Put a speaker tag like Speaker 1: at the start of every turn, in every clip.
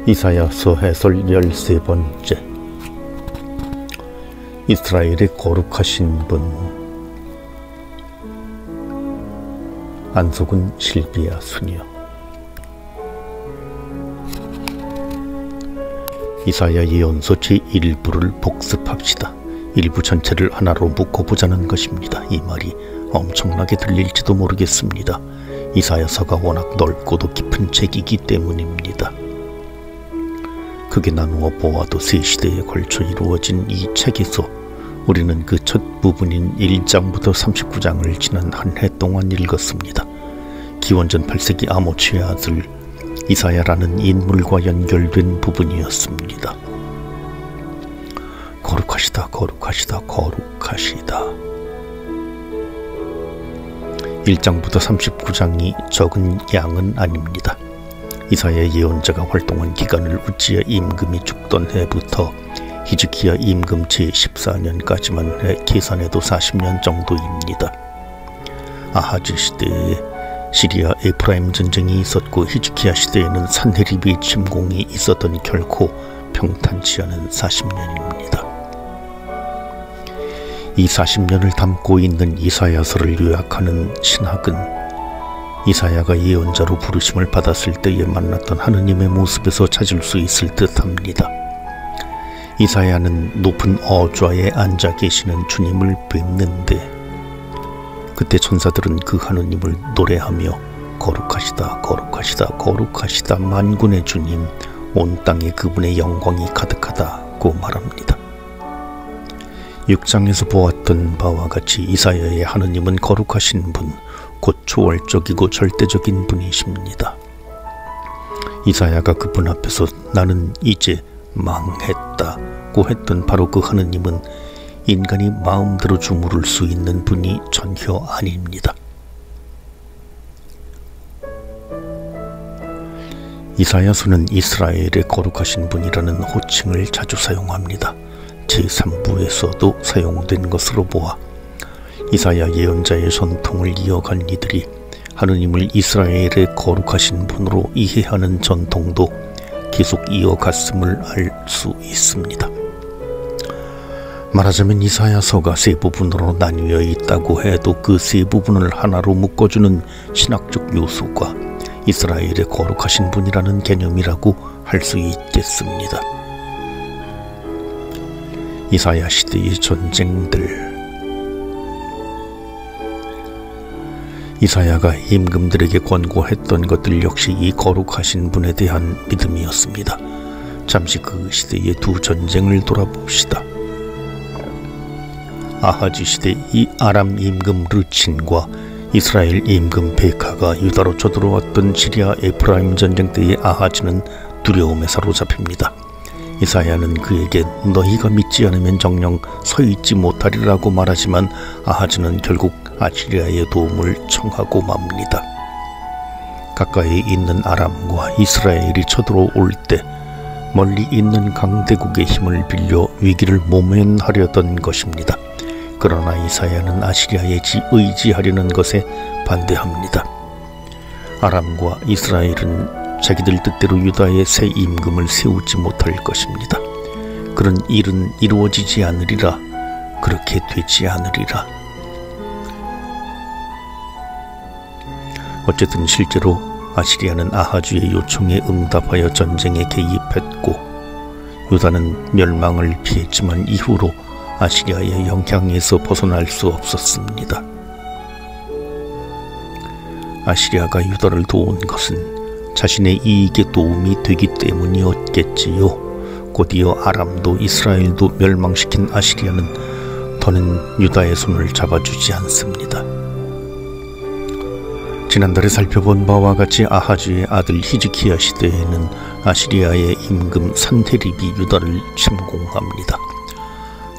Speaker 1: 이사야서 해설 13번째. 이스라엘의 거룩하신 분. 안속은 실비야 수녀. 이사야 예언서 제1부를 복습합시다. 일부 전체를 하나로 묶어보자는 것입니다. 이 말이 엄청나게 들릴지도 모르겠습니다. 이사야서가 워낙 넓고도 깊은 책이기 때문입니다. 크게 나누어 보아도 세 시대에 걸쳐 이루어진 이 책에서 우리는 그 첫 부분인 1장부터 39장을 지난 한 해 동안 읽었습니다. 기원전 8세기 아모츠의 아들 이사야라는 인물과 연결된 부분이었습니다. 거룩하시다, 거룩하시다, 거룩하시다. 1장부터 39장이 적은 양은 아닙니다. 이사야 예언자가 활동한 기간을 우지야 임금이 죽던 해부터 히즈키야 임금 제14년까지만 계산해도 40년 정도입니다. 아하즈 시대에 시리아 에프라임 전쟁이 있었고 히즈키야 시대에는 산헤립의 침공이 있었던 결코 평탄치 않은 40년입니다. 이 40년을 담고 있는 이사야서를 요약하는 신학은 이사야가 예언자로 부르심을 받았을 때에 만났던 하느님의 모습에서 찾을 수 있을 듯합니다. 이사야는 높은 어좌에 앉아 계시는 주님을 뵙는데 그때 천사들은 그 하느님을 노래하며 거룩하시다, 거룩하시다, 거룩하시다 만군의 주님, 온 땅에 그분의 영광이 가득하다고 말합니다. 6장에서 보았던 바와 같이 이사야의 하느님은 거룩하신 분, 곧 초월적이고 절대적인 분이십니다. 이사야가 그분 앞에서 나는 이제 망했다고 했던 바로 그 하느님은 인간이 마음대로 주무를 수 있는 분이 전혀 아닙니다. 이사야서는 이스라엘의 거룩하신 분이라는 호칭을 자주 사용합니다. 제3부에서도 사용된 것으로 보아 이사야 예언자의 전통을 이어간 이들이 하느님을 이스라엘의 거룩하신 분으로 이해하는 전통도 계속 이어갔음을 알 수 있습니다. 말하자면 이사야서가 세 부분으로 나뉘어 있다고 해도 그 세 부분을 하나로 묶어주는 신학적 요소가 이스라엘의 거룩하신 분이라는 개념이라고 할 수 있겠습니다. 이사야 시대의 전쟁들. 이사야가 임금들에게 권고했던 것들 역시 이 거룩하신 분에 대한 믿음이었습니다. 잠시 그 시대의 두 전쟁을 돌아봅시다. 아하즈 시대 이 아람 임금 르친과 이스라엘 임금 베카가 유다로 쳐들어왔던 시리아 에프라임 전쟁 때의 아하즈는 두려움에 사로잡힙니다. 이사야는 그에게 너희가 믿지 않으면 정녕 서 있지 못하리라고 말하지만 아하즈는 결국 아시리아의 도움을 청하고 맙니다. 가까이 있는 아람과 이스라엘이 쳐들어올 때 멀리 있는 강대국의 힘을 빌려 위기를 모면하려던 것입니다. 그러나 이사야는 아시리아에 의지하려는 것에 반대합니다. 아람과 이스라엘은 자기들 뜻대로 유다의 새 임금을 세우지 못할 것입니다. 그런 일은 이루어지지 않으리라. 그렇게 되지 않으리라. 어쨌든 실제로 아시리아는 아하즈의 요청에 응답하여 전쟁에 개입했고 유다는 멸망을 피했지만 이후로 아시리아의 영향에서 벗어날 수 없었습니다. 아시리아가 유다를 도운 것은 자신의 이익에 도움이 되기 때문이었겠지요. 곧이어 아람도 이스라엘도 멸망시킨 아시리아는 더는 유다의 손을 잡아주지 않습니다. 지난달에 살펴본 바와 같이 아하즈의 아들 히즈키야 시대에는 아시리아의 임금 산헤립이 유다를 침공합니다.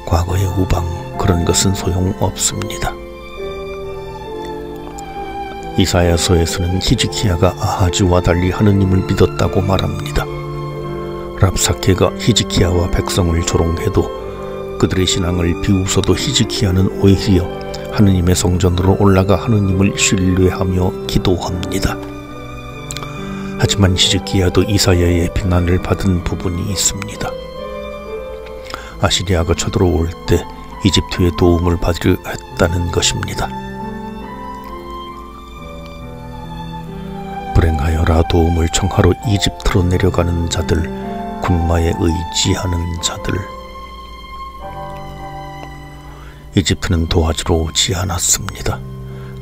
Speaker 1: 과거의 우방 그런 것은 소용없습니다. 이사야서에서는 히즈키야가 아하즈와 달리 하느님을 믿었다고 말합니다. 랍사케가 히즈키야와 백성을 조롱해도 그들의 신앙을 비웃어도 히즈키야는 오히려 하느님의 성전으로 올라가 하느님을 신뢰하며 기도합니다. 하지만 히즈기야도 이사야의 비난을 받은 부분이 있습니다. 아시리아가 쳐들어올 때 이집트의 도움을 받으려 했다는 것입니다. 불행하여라. 도움을 청하러 이집트로 내려가는 자들, 군마에 의지하는 자들. 이집트는 도와주러 오지 않았습니다.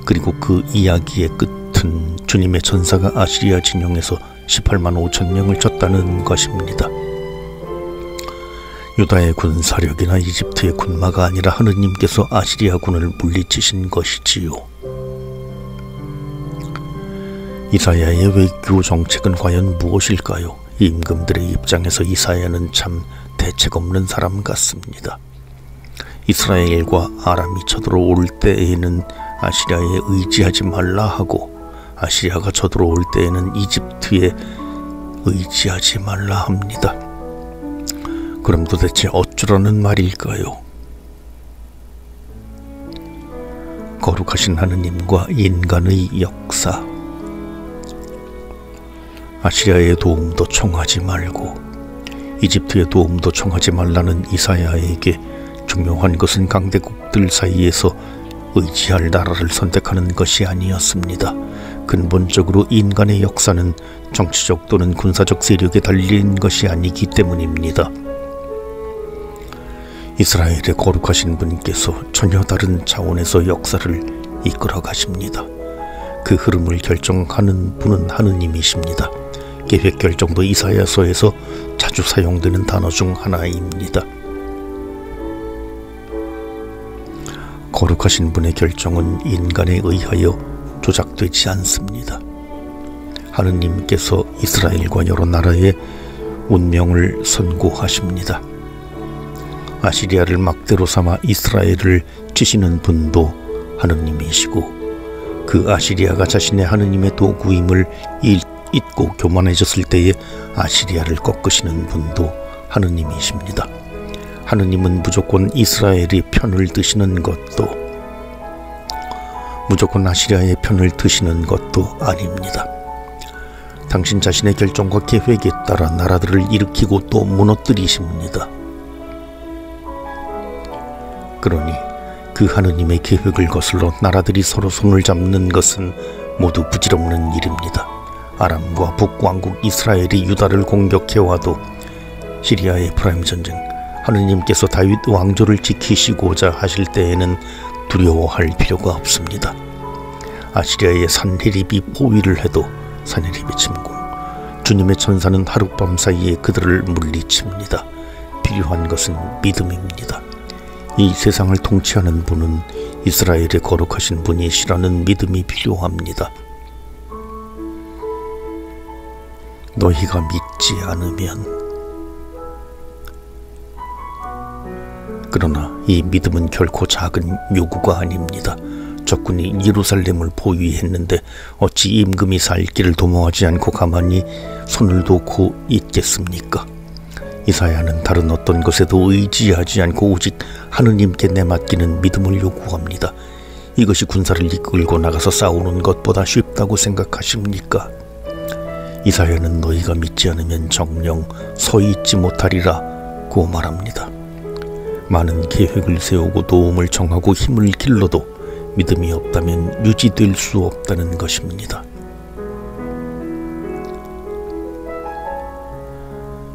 Speaker 1: 그리고 그 이야기의 끝은 주님의 전사가 아시리아 진영에서 18만 5천 명을 쳤다는 것입니다. 유다의 군사력이나 이집트의 군마가 아니라 하느님께서 아시리아 군을 물리치신 것이지요. 이사야의 외교 정책은 과연 무엇일까요? 임금들의 입장에서 이사야는 참 대책 없는 사람 같습니다. 이스라엘과 아람이 쳐들어올 때에는 아시리아에 의지하지 말라 하고, 아시리아가 쳐들어올 때에는 이집트에 의지하지 말라 합니다. 그럼 도대체 어쩌라는 말일까요? 거룩하신 하느님과 인간의 역사. 아시리아의 도움도 청하지 말고 이집트의 도움도 청하지 말라는 이사야에게 중요한 것은 강대국들 사이에서 의지할 나라를 선택하는 것이 아니었습니다. 근본적으로 인간의 역사는 정치적 또는 군사적 세력에 달린 것이 아니기 때문입니다. 이스라엘의 거룩하신 분께서 전혀 다른 차원에서 역사를 이끌어 가십니다. 그 흐름을 결정하는 분은 하느님이십니다. 계획 결정도 이사야서에서 자주 사용되는 단어 중 하나입니다. 거룩하신 분의 결정은 인간에 의하여 조작되지 않습니다. 하느님께서 이스라엘과 여러 나라의 운명을 선고하십니다. 아시리아를 막대로 삼아 이스라엘을 치시는 분도 하느님이시고, 그 아시리아가 자신의 하느님의 도구임을 잊고 교만해졌을 때에 아시리아를 꺾으시는 분도 하느님이십니다. 하느님은 무조건 이스라엘의 편을 드시는 것도, 무조건 아시리아의 편을 드시는 것도 아닙니다. 당신 자신의 결정과 계획에 따라 나라들을 일으키고 또 무너뜨리십니다. 그러니 그 하느님의 계획을 거슬러 나라들이 서로 손을 잡는 것은 모두 부질없는 일입니다. 아람과 북왕국 이스라엘이 유다를 공격해와도 시리아의 에프라임 전쟁, 하느님께서 다윗 왕조를 지키시고자 하실 때에는 두려워할 필요가 없습니다. 아시리아의 산헤립이 포위를 해도 산헤립의 침공, 주님의 천사는 하룻밤 사이에 그들을 물리칩니다. 필요한 것은 믿음입니다. 이 세상을 통치하는 분은 이스라엘의 거룩하신 분이시라는 믿음이 필요합니다. 너희가 믿지 않으면, 그러나 이 믿음은 결코 작은 요구가 아닙니다. 적군이 예루살렘을 포위했는데 어찌 임금이 살 길을 도모하지 않고 가만히 손을 놓고 있겠습니까? 이사야는 다른 어떤 것에도 의지하지 않고 오직 하느님께 내맡기는 믿음을 요구합니다. 이것이 군사를 이끌고 나가서 싸우는 것보다 쉽다고 생각하십니까? 이사야는 너희가 믿지 않으면 정녕 서 있지 못하리라고 말합니다. 많은 계획을 세우고 도움을 청하고 힘을 길러도 믿음이 없다면 유지될 수 없다는 것입니다.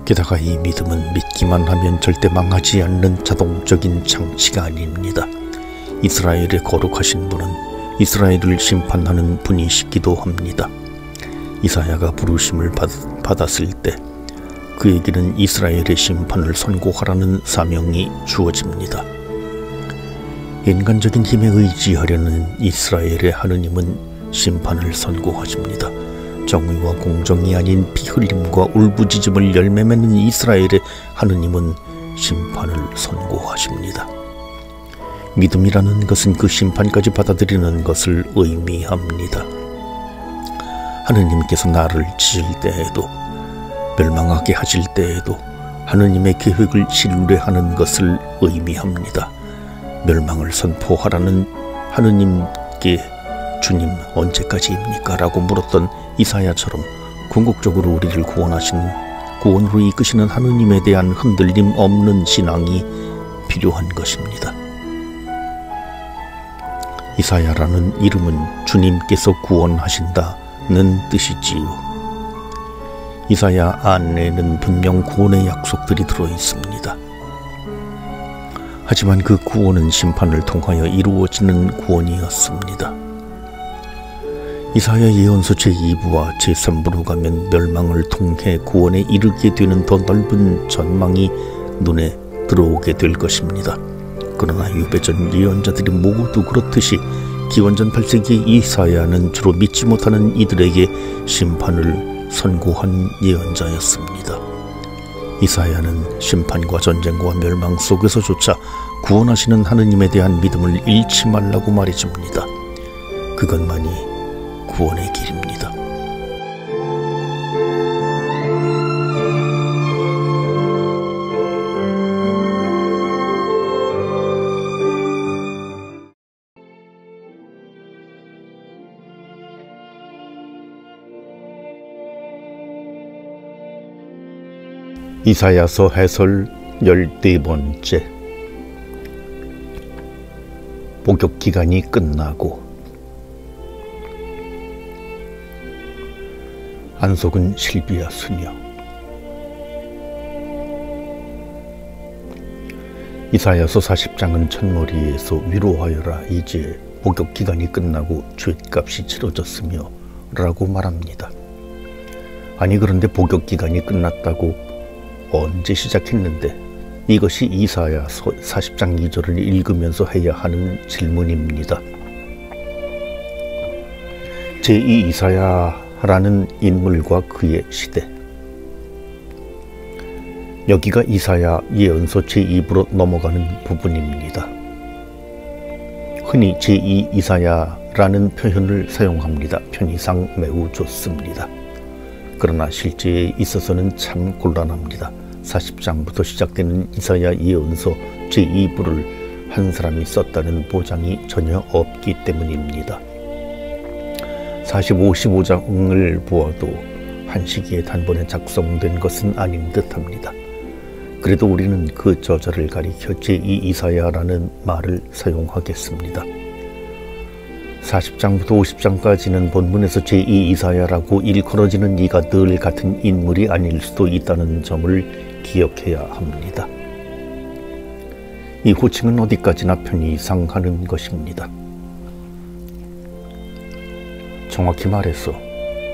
Speaker 1: 게다가 이 믿음은 믿기만 하면 절대 망하지 않는 자동적인 장치가 아닙니다. 이스라엘의 거룩하신 분은 이스라엘을 심판하는 분이시기도 합니다. 이사야가 부르심을 받았을 때 그에게는 이스라엘의 심판을 선고하라는 사명이 주어집니다. 인간적인 힘에 의지하려는 이스라엘의 하느님은 심판을 선고하십니다. 정의와 공정이 아닌 피흘림과 울부짖음을 열매 맺는 이스라엘의 하느님은 심판을 선고하십니다. 믿음이라는 것은 그 심판까지 받아들이는 것을 의미합니다. 하느님께서 나를 치실 때에도, 멸망하게 하실 때에도 하느님의 계획을 신뢰하는 것을 의미합니다. 멸망을 선포하라는 하느님께 주님 언제까지입니까? 라고 물었던 이사야처럼 궁극적으로 우리를 구원으로 이끄시는 하느님에 대한 흔들림 없는 신앙이 필요한 것입니다. 이사야라는 이름은 주님께서 구원하신다는 뜻이지요. 이사야 안에는 분명 구원의 약속들이 들어 있습니다. 하지만 그 구원은 심판을 통하여 이루어지는 구원이었습니다. 이사야 예언서 제2부와 제3부로 가면 멸망을 통해 구원에 이르게 되는 더 넓은 전망이 눈에 들어오게 될 것입니다. 그러나 유배전 예언자들이 모두 그렇듯이 기원전 8세기 이사야는 주로 믿지 못하는 이들에게 심판을 선고한 예언자였습니다. 이사야는 심판과 전쟁과 멸망 속에서조차 구원하시는 하느님에 대한 믿음을 잃지 말라고 말해줍니다. 그것만이 구원의 길입니다. 이사야서 해설 14번째. 복역 기간이 끝나고. 안속은 실비아 수녀. 이사야서 40장은 첫머리에서 위로하여라, 이제 복역 기간이 끝나고 죗값이 치러졌으며 라고 말합니다. 아니, 그런데 복역 기간이 끝났다고 언제 시작했는데? 이것이 이사야서 40장 2절을 읽으면서 해야 하는 질문입니다. 제2 이사야라는 인물과 그의 시대. 여기가 이사야 예언서 제2부로 넘어가는 부분입니다. 흔히 제2 이사야라는 표현을 사용합니다. 편의상 매우 좋습니다. 그러나 실제에 있어서는 참 곤란합니다. 40장부터 시작되는 이사야 예언서 제2부를 한 사람이 썼다는 보장이 전혀 없기 때문입니다. 45, 55장을 보아도 한 시기에 단번에 작성된 것은 아닌 듯합니다. 그래도 우리는 그 저자를 가리켜 제2 이사야라는 말을 사용하겠습니다. 40장부터 50장까지는 본문에서 제2 이사야라고 일컬어지는 이가 늘 같은 인물이 아닐 수도 있다는 점을 기억해야 합니다. 이 호칭은 어디까지나 편의상하는 것입니다. 정확히 말해서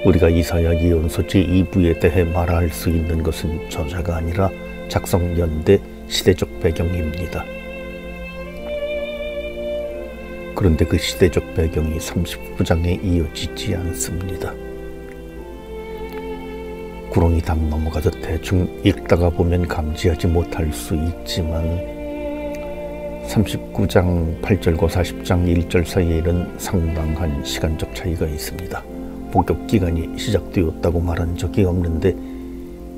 Speaker 1: 우리가 이사야 예언서 제2부에 대해 말할 수 있는 것은 저자가 아니라 작성 연대 시대적 배경입니다. 그런데 그 시대적 배경이 39장에 이어지지 않습니다. 구렁이 담 넘어가듯 대충 읽다가 보면 감지하지 못할 수 있지만 39장 8절과 40장 1절 사이에는 상당한 시간적 차이가 있습니다. 복역 기간이 시작되었다고 말한 적이 없는데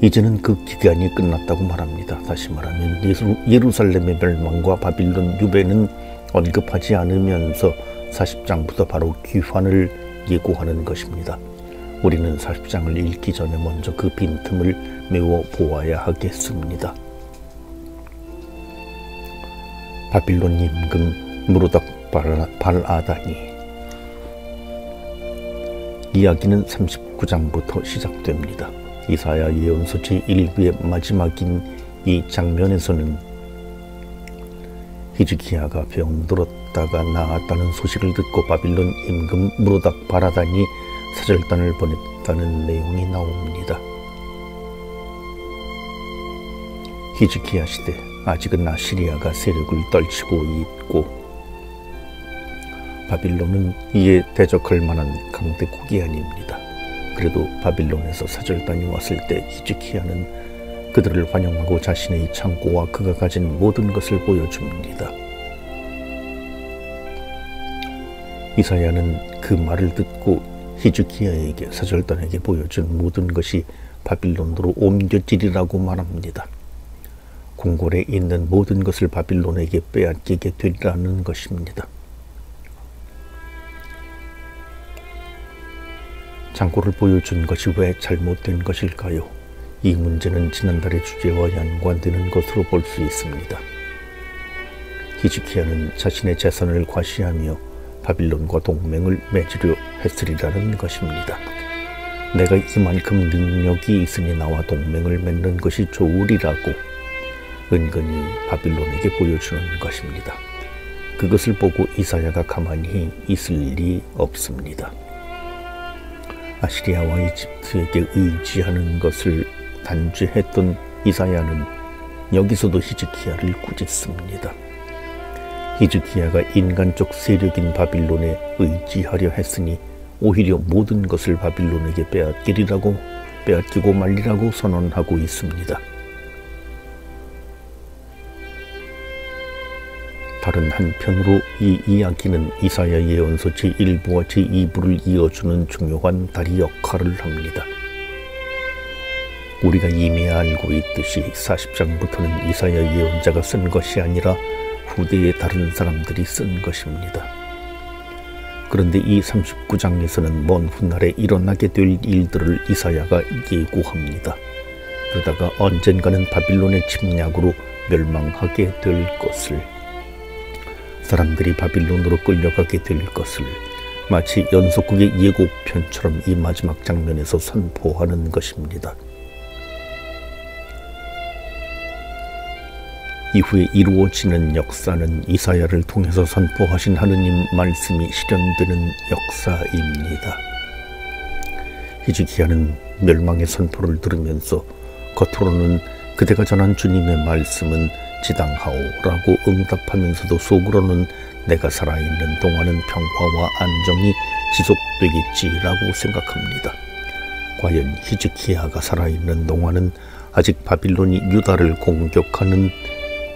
Speaker 1: 이제는 그 기간이 끝났다고 말합니다. 다시 말하면 예루살렘의 멸망과 바빌론 유배는 언급하지 않으면서 40장부터 바로 귀환을 예고하는 것입니다. 우리는 40장을 읽기 전에 먼저 그 빈틈을 메워 보아야 하겠습니다. 바빌론 임금 무로닥 발아다니. 이야기는 39장부터 시작됩니다. 이사야 예언서 제1부의 마지막인 이 장면에서는 히즈기야가 병들었다가 나았다는 소식을 듣고 바빌론 임금 무로닥 발아다니 사절단을 보냈다는 내용이 나옵니다. 히즈기야 시대, 아직은 아시리아가 세력을 떨치고 있고 바빌론은 이에 대적할 만한 강대국이 아닙니다. 그래도 바빌론에서 사절단이 왔을 때 히즈기야는 그들을 환영하고 자신의 창고와 그가 가진 모든 것을 보여줍니다. 이사야는 그 말을 듣고 히즈기야에게 사절단에게 보여준 모든 것이 바빌론으로 옮겨지리라고 말합니다. 궁궐에 있는 모든 것을 바빌론에게 빼앗기게 되리라는 것입니다. 창고를 보여준 것이 왜 잘못된 것일까요? 이 문제는 지난달의 주제와 연관되는 것으로 볼 수 있습니다. 히즈키야는 자신의 재산을 과시하며 바빌론과 동맹을 맺으려 했으리라는 것입니다. 내가 이만큼 능력이 있으니 나와 동맹을 맺는 것이 좋으리라고 은근히 바빌론에게 보여주는 것입니다. 그것을 보고 이사야가 가만히 있을 리 없습니다. 아시리아와 이집트에게 의지하는 것을 단죄했던 이사야는 여기서도 히즈키야를 꾸짖습니다. 히즈키야가 인간적 세력인 바빌론에 의지하려 했으니 오히려 모든 것을 바빌론에게 빼앗기고 말리라고 선언하고 있습니다. 다른 한편으로 이 이야기는 이사야 예언서 제1부와 제2부를 이어주는 중요한 다리 역할을 합니다. 우리가 이미 알고 있듯이 40장부터는 이사야 예언자가 쓴 것이 아니라 후대의 다른 사람들이 쓴 것입니다. 그런데 이 39장에서는 먼 훗날에 일어나게 될 일들을 이사야가 예고합니다. 그러다가 언젠가는 바빌론의 침략으로 멸망하게 될 것을, 사람들이 바빌론으로 끌려가게 될 것을 마치 연속극의 예고편처럼 이 마지막 장면에서 선포하는 것입니다. 이후에 이루어지는 역사는 이사야를 통해서 선포하신 하느님 말씀이 실현되는 역사입니다. 히즈키야는 멸망의 선포를 들으면서 겉으로는 그대가 전한 주님의 말씀은 지당하오라고 응답하면서도 속으로는 내가 살아있는 동안은 평화와 안정이 지속되겠지라고 생각합니다. 과연 히즈키야가 살아있는 동안은 아직 바빌론이 유다를 공격하는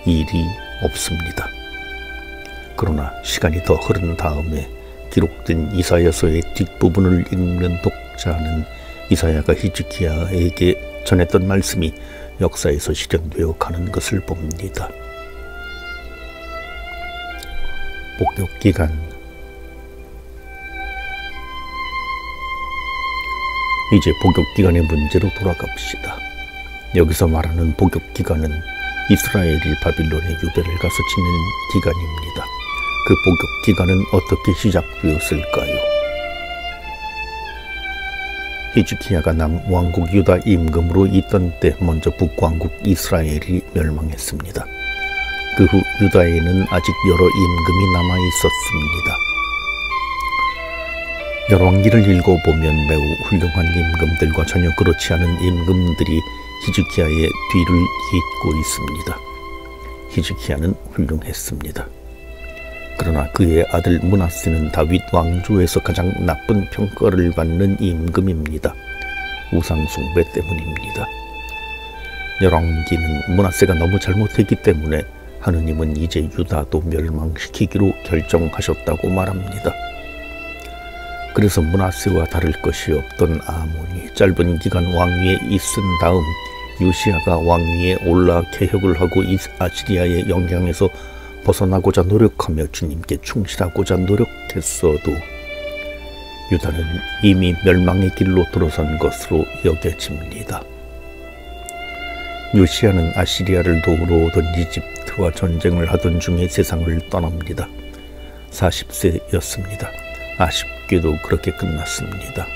Speaker 1: 일이 없습니다. 그러나 시간이 더 흐른 다음에 기록된 이사야서의 뒷부분을 읽는 독자는 이사야가 히즈키야에게 전했던 말씀이 역사에서 실현되어 가는 것을 봅니다. 복역기간. 이제 복역기간의 문제로 돌아갑시다. 여기서 말하는 복역기간은 이스라엘이 바빌론의 유배를 가서 지낸 기간입니다. 그 복역기간은 어떻게 시작되었을까요? 히즈키야가 남왕국 유다 임금으로 있던 때 먼저 북왕국 이스라엘이 멸망했습니다. 그 후 유다에는 아직 여러 임금이 남아 있었습니다. 열왕기를 읽어보면 매우 훌륭한 임금들과 전혀 그렇지 않은 임금들이 히즈키야의 뒤를 잇고 있습니다. 히즈키야는 훌륭했습니다. 그러나 그의 아들 므낫세는 다윗 왕조에서 가장 나쁜 평가를 받는 임금입니다. 우상 숭배 때문입니다. 열왕기는 므낫세가 너무 잘못했기 때문에 하느님은 이제 유다도 멸망시키기로 결정하셨다고 말합니다. 그래서 므낫세와 다를 것이 없던 아몬이 짧은 기간 왕위에 있은 다음 요시야가 왕위에 올라 개혁을 하고 아시리아의 영향에서 벗어나고자 노력하며 주님께 충실하고자 노력했어도 유다는 이미 멸망의 길로 들어선 것으로 여겨집니다. 요시야는 아시리아를 도우러 오던 이집트와 전쟁을 하던 중에 세상을 떠납니다. 40세였습니다. 아쉽게도 그렇게 끝났습니다.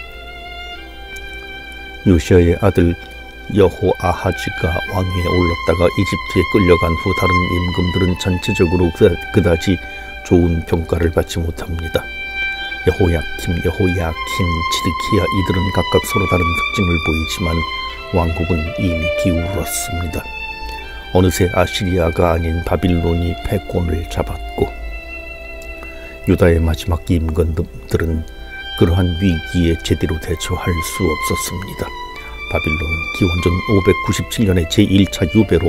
Speaker 1: 요시야의 아들 여호아하즈가 왕위에 올랐다가 이집트에 끌려간 후 다른 임금들은 전체적으로 그다지 좋은 평가를 받지 못합니다. 여호야킴, 지드키야 이들은 각각 서로 다른 특징을 보이지만 왕국은 이미 기울었습니다. 어느새 아시리아가 아닌 바빌론이 패권을 잡았고 유다의 마지막 임금들은 그러한 위기에 제대로 대처할 수 없었습니다. 바빌론은 기원전 597년에 제1차 유배로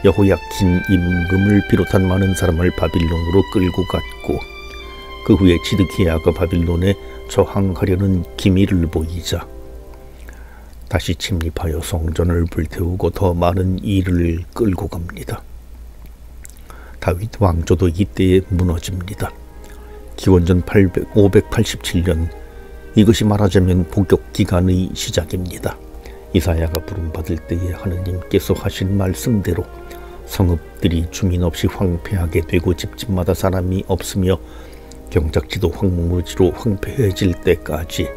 Speaker 1: 여호야킨 임금을 비롯한 많은 사람을 바빌론으로 끌고 갔고 그 후에 지드키야가 바빌론에 저항하려는 기미를 보이자 다시 침입하여 성전을 불태우고 더 많은 일을 끌고 갑니다. 다윗 왕조도 이때에 무너집니다. 기원전 587년 이것이 말하자면 복역기간의 시작입니다. 이사야가 부름받을 때에 하느님께서 하신 말씀대로 성읍들이 주민 없이 황폐하게 되고 집집마다 사람이 없으며 경작지도 황무지로 황폐해질 때까지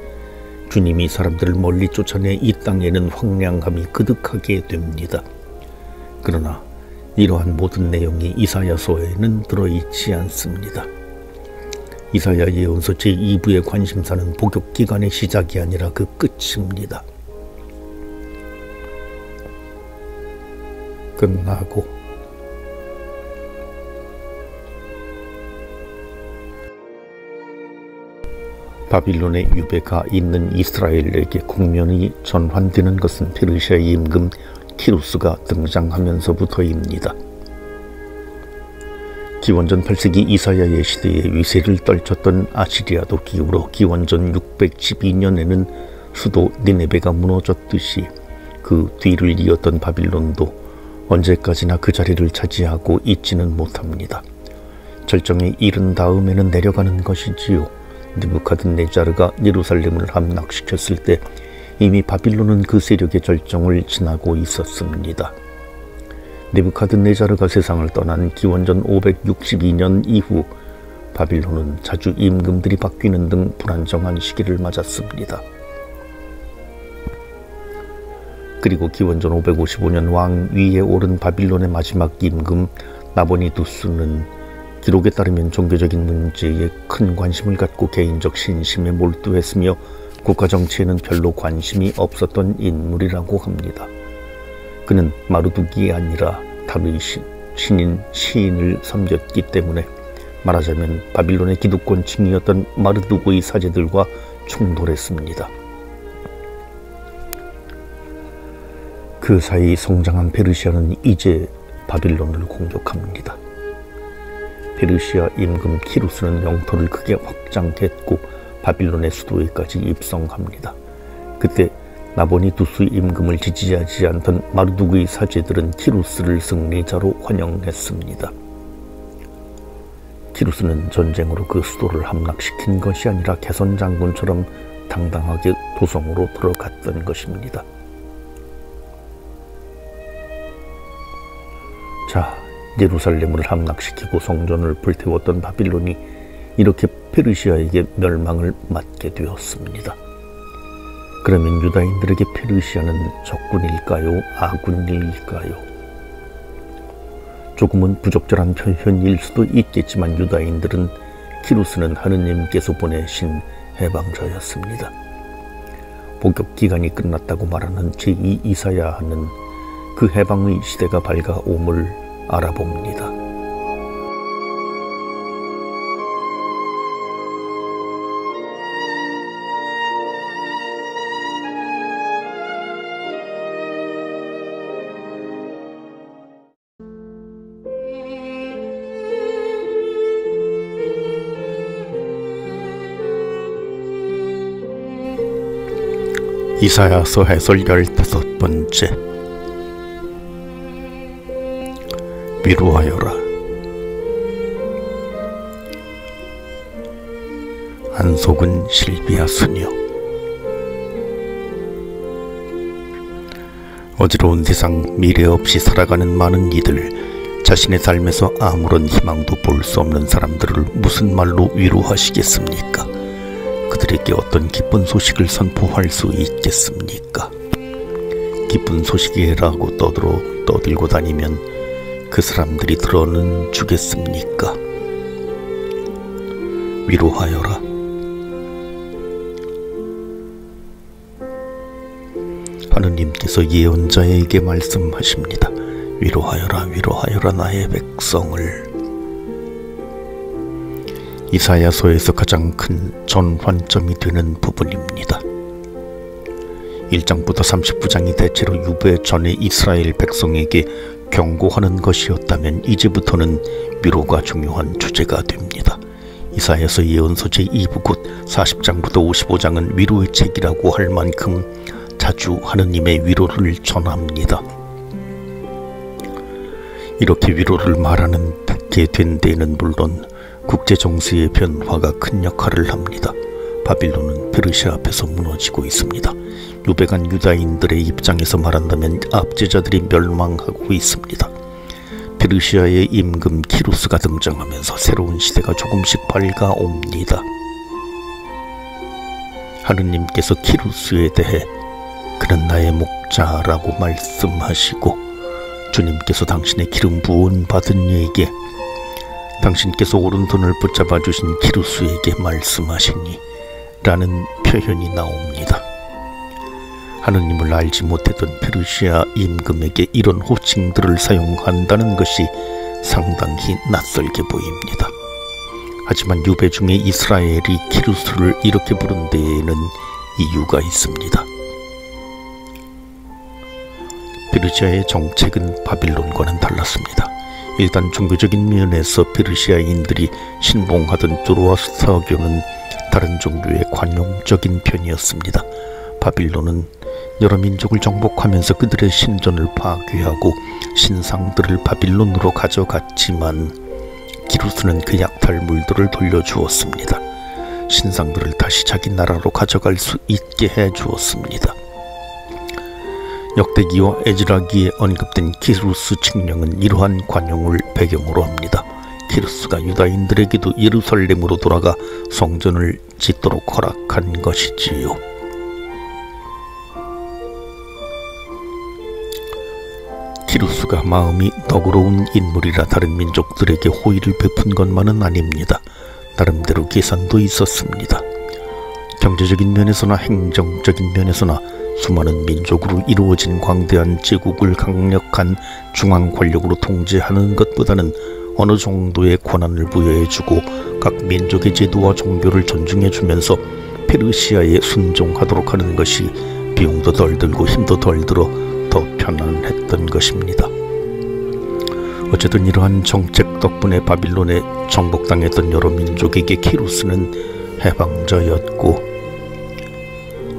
Speaker 1: 주님이 사람들을 멀리 쫓아내 이 땅에는 황량함이 그득하게 됩니다. 그러나 이러한 모든 내용이 이사야서에는 들어있지 않습니다. 이사야 예언서 제2부의 관심사는 복역기간의 시작이 아니라 그 끝입니다. 끝나고 바빌론의 유배가 있는 이스라엘에게 국면이 전환되는 것은 페르시아의 임금 키루스가 등장하면서부터입니다. 기원전 8세기 이사야의 시대에 위세를 떨쳤던 아시리아도 기울어 기원전 612년에는 수도 니네베가 무너졌듯이 그 뒤를 이었던 바빌론도 언제까지나 그 자리를 차지하고 있지는 못합니다. 절정에 이른 다음에는 내려가는 것이지요. 느부갓네자르가 예루살렘을 함락시켰을 때 이미 바빌론은 그 세력의 절정을 지나고 있었습니다. 느부갓네자르가 세상을 떠난 기원전 562년 이후 바빌론은 자주 임금들이 바뀌는 등 불안정한 시기를 맞았습니다. 그리고 기원전 555년 왕 위에 오른 바빌론의 마지막 임금 나보니두스는 기록에 따르면 종교적인 문제에 큰 관심을 갖고 개인적 신심에 몰두했으며 국가 정치에는 별로 관심이 없었던 인물이라고 합니다. 그는 마르두기 아니라 다르이 신인 시인을 섬겼기 때문에 말하자면 바빌론의 기득권층이었던 마르두크의 사제들과 충돌했습니다. 그 사이 성장한 페르시아는 이제 바빌론을 공격합니다. 페르시아 임금 키루스는 영토를 크게 확장했고 바빌론의 수도에까지 입성합니다. 그때 나보니두스 임금을 지지하지 않던 마르두크의 사제들은 키루스를 승리자로 환영했습니다. 키루스는 전쟁으로 그 수도를 함락시킨 것이 아니라 개선 장군처럼 당당하게 도성으로 들어갔던 것입니다. 자, 예루살렘을 함락시키고 성전을 불태웠던 바빌론이 이렇게 페르시아에게 멸망을 맞게 되었습니다. 그러면 유다인들에게 페르시아는 적군일까요? 아군일까요? 조금은 부적절한 표현일 수도 있겠지만 유다인들은 키루스는 하느님께서 보내신 해방자였습니다. 복역기간이 끝났다고 말하는 제2 이사야는 그 해방의 시대가 밝아옴을 알아봅니다. 이사야서 해설 15번째. 위로하여라. 안속은 실비아 수녀. 어지러운 세상, 미래 없이 살아가는 많은 이들, 자신의 삶에서 아무런 희망도 볼 수 없는 사람들을 무슨 말로 위로하시겠습니까? 그들에게 어떤 기쁜 소식을 선포할 수 있겠습니까? 기쁜 소식이라고 떠들고 다니면 그 사람들이 들어는 주겠습니까? 위로하여라. 하느님께서 예언자에게 말씀하십니다. 위로하여라, 위로하여라 나의 백성을. 이사야서에서 가장 큰 전환점이 되는 부분입니다. 1장부터 39장이 대체로 유배 전에 이스라엘 백성에게 경고하는 것이었다면 이제부터는 위로가 중요한 주제가 됩니다. 이사야서 예언서 제2부 곧 40장부터 55장은 위로의 책이라고 할 만큼 자주 하느님의 위로를 전합니다. 이렇게 위로를 말하게 된 데에는 물론 국제정세의 변화가 큰 역할을 합니다. 바빌론은 페르시아 앞에서 무너지고 있습니다. 유배간 유다인들의 입장에서 말한다면 압제자들이 멸망하고 있습니다. 페르시아의 임금 키루스가 등장하면서 새로운 시대가 조금씩 밝아옵니다. 하느님께서 키루스에 대해 그는 나의 목자라고 말씀하시고, 주님께서 당신의 기름 부은 받은 이에게, 당신께서 오른손을 붙잡아 주신 키루스에게 말씀하시니 라는 표현이 나옵니다. 하느님을 알지 못했던 페르시아 임금에게 이런 호칭들을 사용한다는 것이 상당히 낯설게 보입니다. 하지만 유배 중에 이스라엘이 키루스를 이렇게 부른 데에는 이유가 있습니다. 페르시아의 정책은 바빌론과는 달랐습니다. 일단 종교적인 면에서 페르시아인들이 신봉하던 조로아스터교는 다른 종교의 관용적인 편이었습니다. 바빌론은 여러 민족을 정복하면서 그들의 신전을 파괴하고 신상들을 바빌론으로 가져갔지만 키루스는 그 약탈물들을 돌려주었습니다. 신상들을 다시 자기 나라로 가져갈 수 있게 해주었습니다. 역대기와 에즈라기에 언급된 키루스 칙령은 이러한 관용을 배경으로 합니다. 키루스가 유다인들에게도 예루살렘으로 돌아가 성전을 짓도록 허락한 것이지요. 키루스가 마음이 너그러운 인물이라 다른 민족들에게 호의를 베푼 것만은 아닙니다. 나름대로 계산도 있었습니다. 경제적인 면에서나 행정적인 면에서나 수많은 민족으로 이루어진 광대한 제국을 강력한 중앙 권력으로 통제하는 것보다는 어느 정도의 권한을 부여해주고 각 민족의 제도와 종교를 존중해주면서 페르시아에 순종하도록 하는 것이 비용도 덜 들고 힘도 덜 들어 더 편안했던 것입니다. 어쨌든 이러한 정책 덕분에 바빌론에 정복당했던 여러 민족에게 키루스는 해방자였고,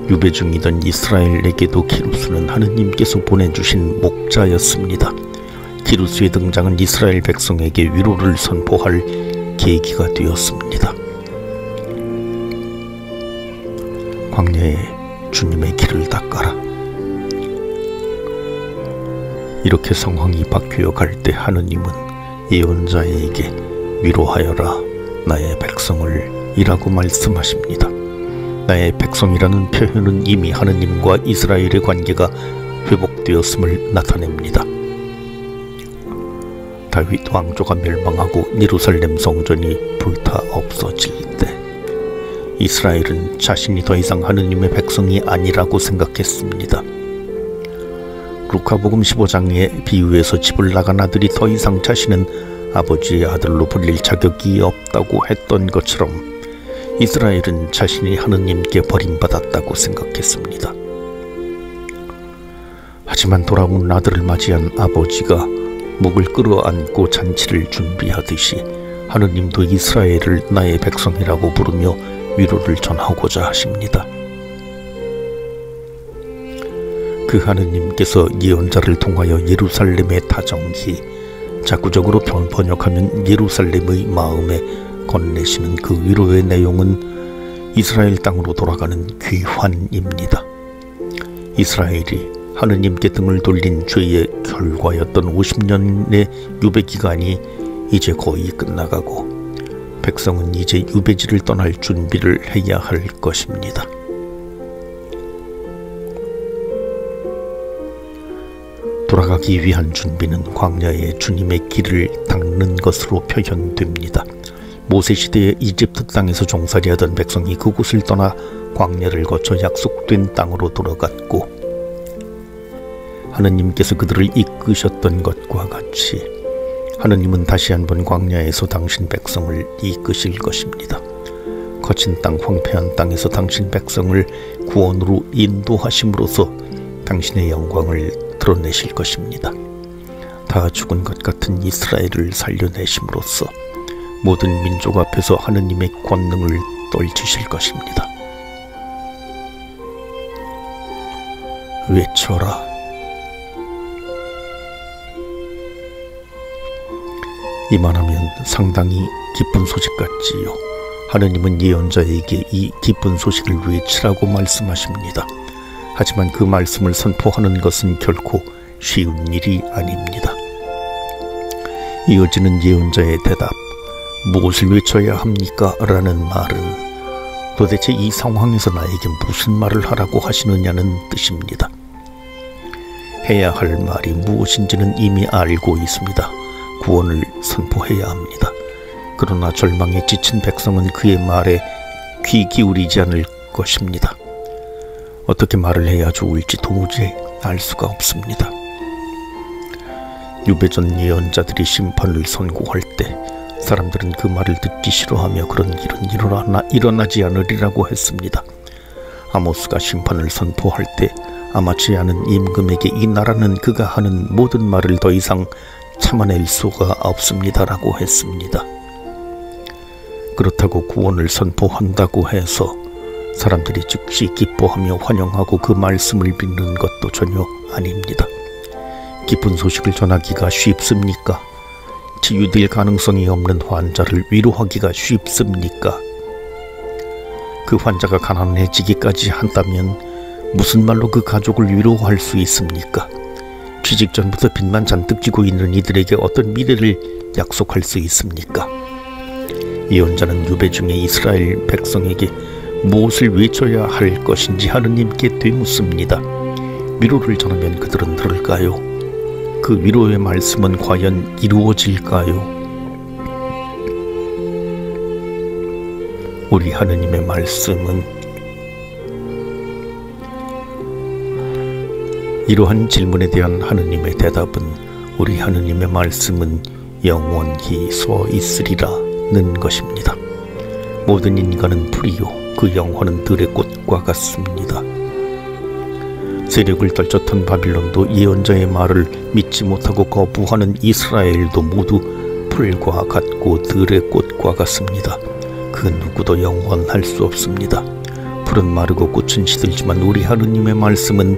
Speaker 1: 유배 중이던 이스라엘에게도 키루스는 하느님께서 보내주신 목자였습니다. 키루스의 등장은 이스라엘 백성에게 위로를 선포할 계기가 되었습니다. 광야에 주님의 길을 닦아라. 이렇게 상황이 바뀌어 갈 때 하느님은 예언자에게 위로하여라 나의 백성을 이라고 말씀하십니다. 나의 백성이라는 표현은 이미 하느님과 이스라엘의 관계가 회복되었음을 나타냅니다. 다윗 왕조가 멸망하고 예루살렘 성전이 불타 없어질 때 이스라엘은 자신이 더 이상 하느님의 백성이 아니라고 생각했습니다. 루카복음 15장의 비유에서 집을 나간 아들이 더 이상 자신은 아버지의 아들로 불릴 자격이 없다고 했던 것처럼 이스라엘은 자신이 하느님께 버림받았다고 생각했습니다. 하지만 돌아온 아들을 맞이한 아버지가 목을 끌어안고 잔치를 준비하듯이 하느님도 이스라엘을 나의 백성이라고 부르며 위로를 전하고자 하십니다. 그 하느님께서 예언자를 통하여 예루살렘의 다정히, 자구적으로 번역하면 예루살렘의 마음에 건네시는 그 위로의 내용은 이스라엘 땅으로 돌아가는 귀환입니다. 이스라엘이 하느님께 등을 돌린 죄의 결과였던 50년의 유배기간이 이제 거의 끝나가고 백성은 이제 유배지를 떠날 준비를 해야 할 것입니다. 돌아가기 위한 준비는 광야에 주님의 길을 닦는 것으로 표현됩니다. 모세시대의 이집트 땅에서 종살이하던 백성이 그곳을 떠나 광야를 거쳐 약속된 땅으로 돌아갔고 하느님께서 그들을 이끄셨던 것과 같이 하느님은 다시 한번 광야에서 당신 백성을 이끄실 것입니다. 거친 땅, 황폐한 땅에서 당신 백성을 구원으로 인도하심으로써 당신의 영광을 드러내실 것입니다. 다 죽은 것 같은 이스라엘을 살려내심으로써 모든 민족 앞에서 하느님의 권능을 떨치실 것입니다. 외쳐라. 이만하면 상당히 기쁜 소식 같지요. 하느님은 예언자에게 이 기쁜 소식을 외치라고 말씀하십니다. 하지만 그 말씀을 선포하는 것은 결코 쉬운 일이 아닙니다. 이어지는 예언자의 대답, 무엇을 외쳐야 합니까? 라는 말은 도대체 이 상황에서 나에게 무슨 말을 하라고 하시느냐는 뜻입니다. 해야 할 말이 무엇인지는 이미 알고 있습니다. 구원을 선포해야 합니다. 그러나 절망에 지친 백성은 그의 말에 귀 기울이지 않을 것입니다. 어떻게 말을 해야 좋을지 도무지 알 수가 없습니다. 유배전 예언자들이 심판을 선고할 때 사람들은 그 말을 듣기 싫어하며 그런 일은 일어나지 않으리라고 했습니다. 아모스가 심판을 선포할 때 아마치 않은 임금에게 이 나라는 그가 하는 모든 말을 더 이상 참아낼 수가 없습니다라고 했습니다. 그렇다고 구원을 선포한다고 해서 사람들이 즉시 기뻐하며 환영하고 그 말씀을 믿는 것도 전혀 아닙니다. 기쁜 소식을 전하기가 쉽습니까? 치유될 가능성이 없는 환자를 위로하기가 쉽습니까? 그 환자가 가난해지기까지 한다면 무슨 말로 그 가족을 위로할 수 있습니까? 취직 전부터 빚만 잔뜩 지고 있는 이들에게 어떤 미래를 약속할 수 있습니까? 예언자는 유배 중에 이스라엘 백성에게 무엇을 외쳐야 할 것인지 하느님께 되묻습니다. 위로를 전하면 그들은 들을까요? 그 위로의 말씀은 과연 이루어질까요? 우리 하느님의 말씀은 이러한 질문에 대한 하느님의 대답은 우리 하느님의 말씀은 영원히 서 있으리라는 것입니다. 모든 인간은 풀이요 그 영혼은 들의 꽃과 같습니다. 세력을 떨쳤던 바빌론도 예언자의 말을 믿지 못하고 거부하는 이스라엘도 모두 풀과 같고 들의 꽃과 같습니다. 그 누구도 영원할 수 없습니다. 풀은 마르고 꽃은 시들지만 우리 하느님의 말씀은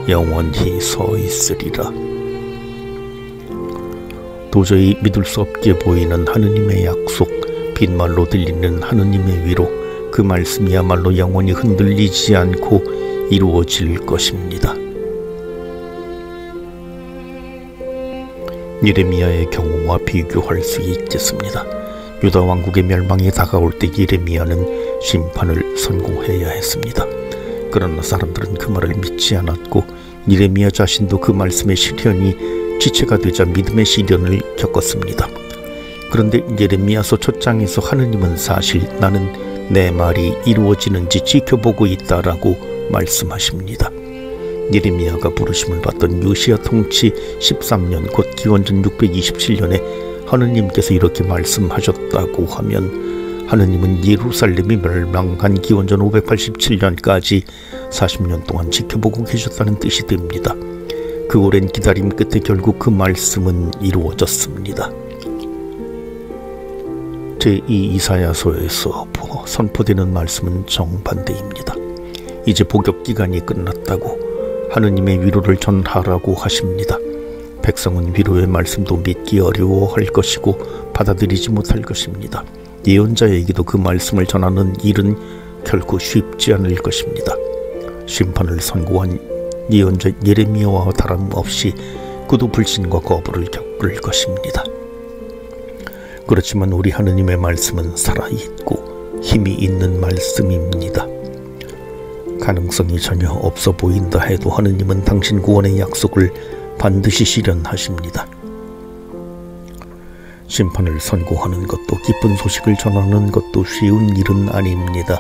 Speaker 1: 영원히 서 있으리라. 도저히 믿을 수 없게 보이는 하느님의 약속, 빈말로 들리는 하느님의 위로, 그 말씀이야말로 영원히 흔들리지 않고 이루어질 것입니다. 예레미야의 경우와 비교할 수 있겠습니다. 유다 왕국의 멸망이 다가올 때 예레미야는 심판을 선고해야 했습니다. 그러나 사람들은 그 말을 믿지 않았고 예레미야 자신도 그 말씀의 실현이 지체가 되자 믿음의 시련을 겪었습니다. 그런데 예레미야서 첫 장에서 하느님은 사실 나는 내 말이 이루어지는지 지켜보고 있다라고 말씀하십니다. 예레미야가 부르심을 받던 요시야 통치 13년 곧 기원전 627년에 하느님께서 이렇게 말씀하셨다고 하면 하느님은 예루살렘이 멸망한 기원전 587년까지 40년 동안 지켜보고 계셨다는 뜻이 됩니다. 그 오랜 기다림 끝에 결국 그 말씀은 이루어졌습니다. 제2 이사야서에서 선포되는 말씀은 정반대입니다. 이제 복역 기간이 끝났다고 하느님의 위로를 전하라고 하십니다. 백성은 위로의 말씀도 믿기 어려워할 것이고 받아들이지 못할 것입니다. 예언자에게도 그 말씀을 전하는 일은 결코 쉽지 않을 것입니다. 심판을 선고한 예언자 예레미야와 다름없이 그도 불신과 거부를 겪을 것입니다. 그렇지만 우리 하느님의 말씀은 살아있고 힘이 있는 말씀입니다. 가능성이 전혀 없어 보인다 해도 하느님은 당신 구원의 약속을 반드시 실현하십니다. 심판을 선고하는 것도 기쁜 소식을 전하는 것도 쉬운 일은 아닙니다.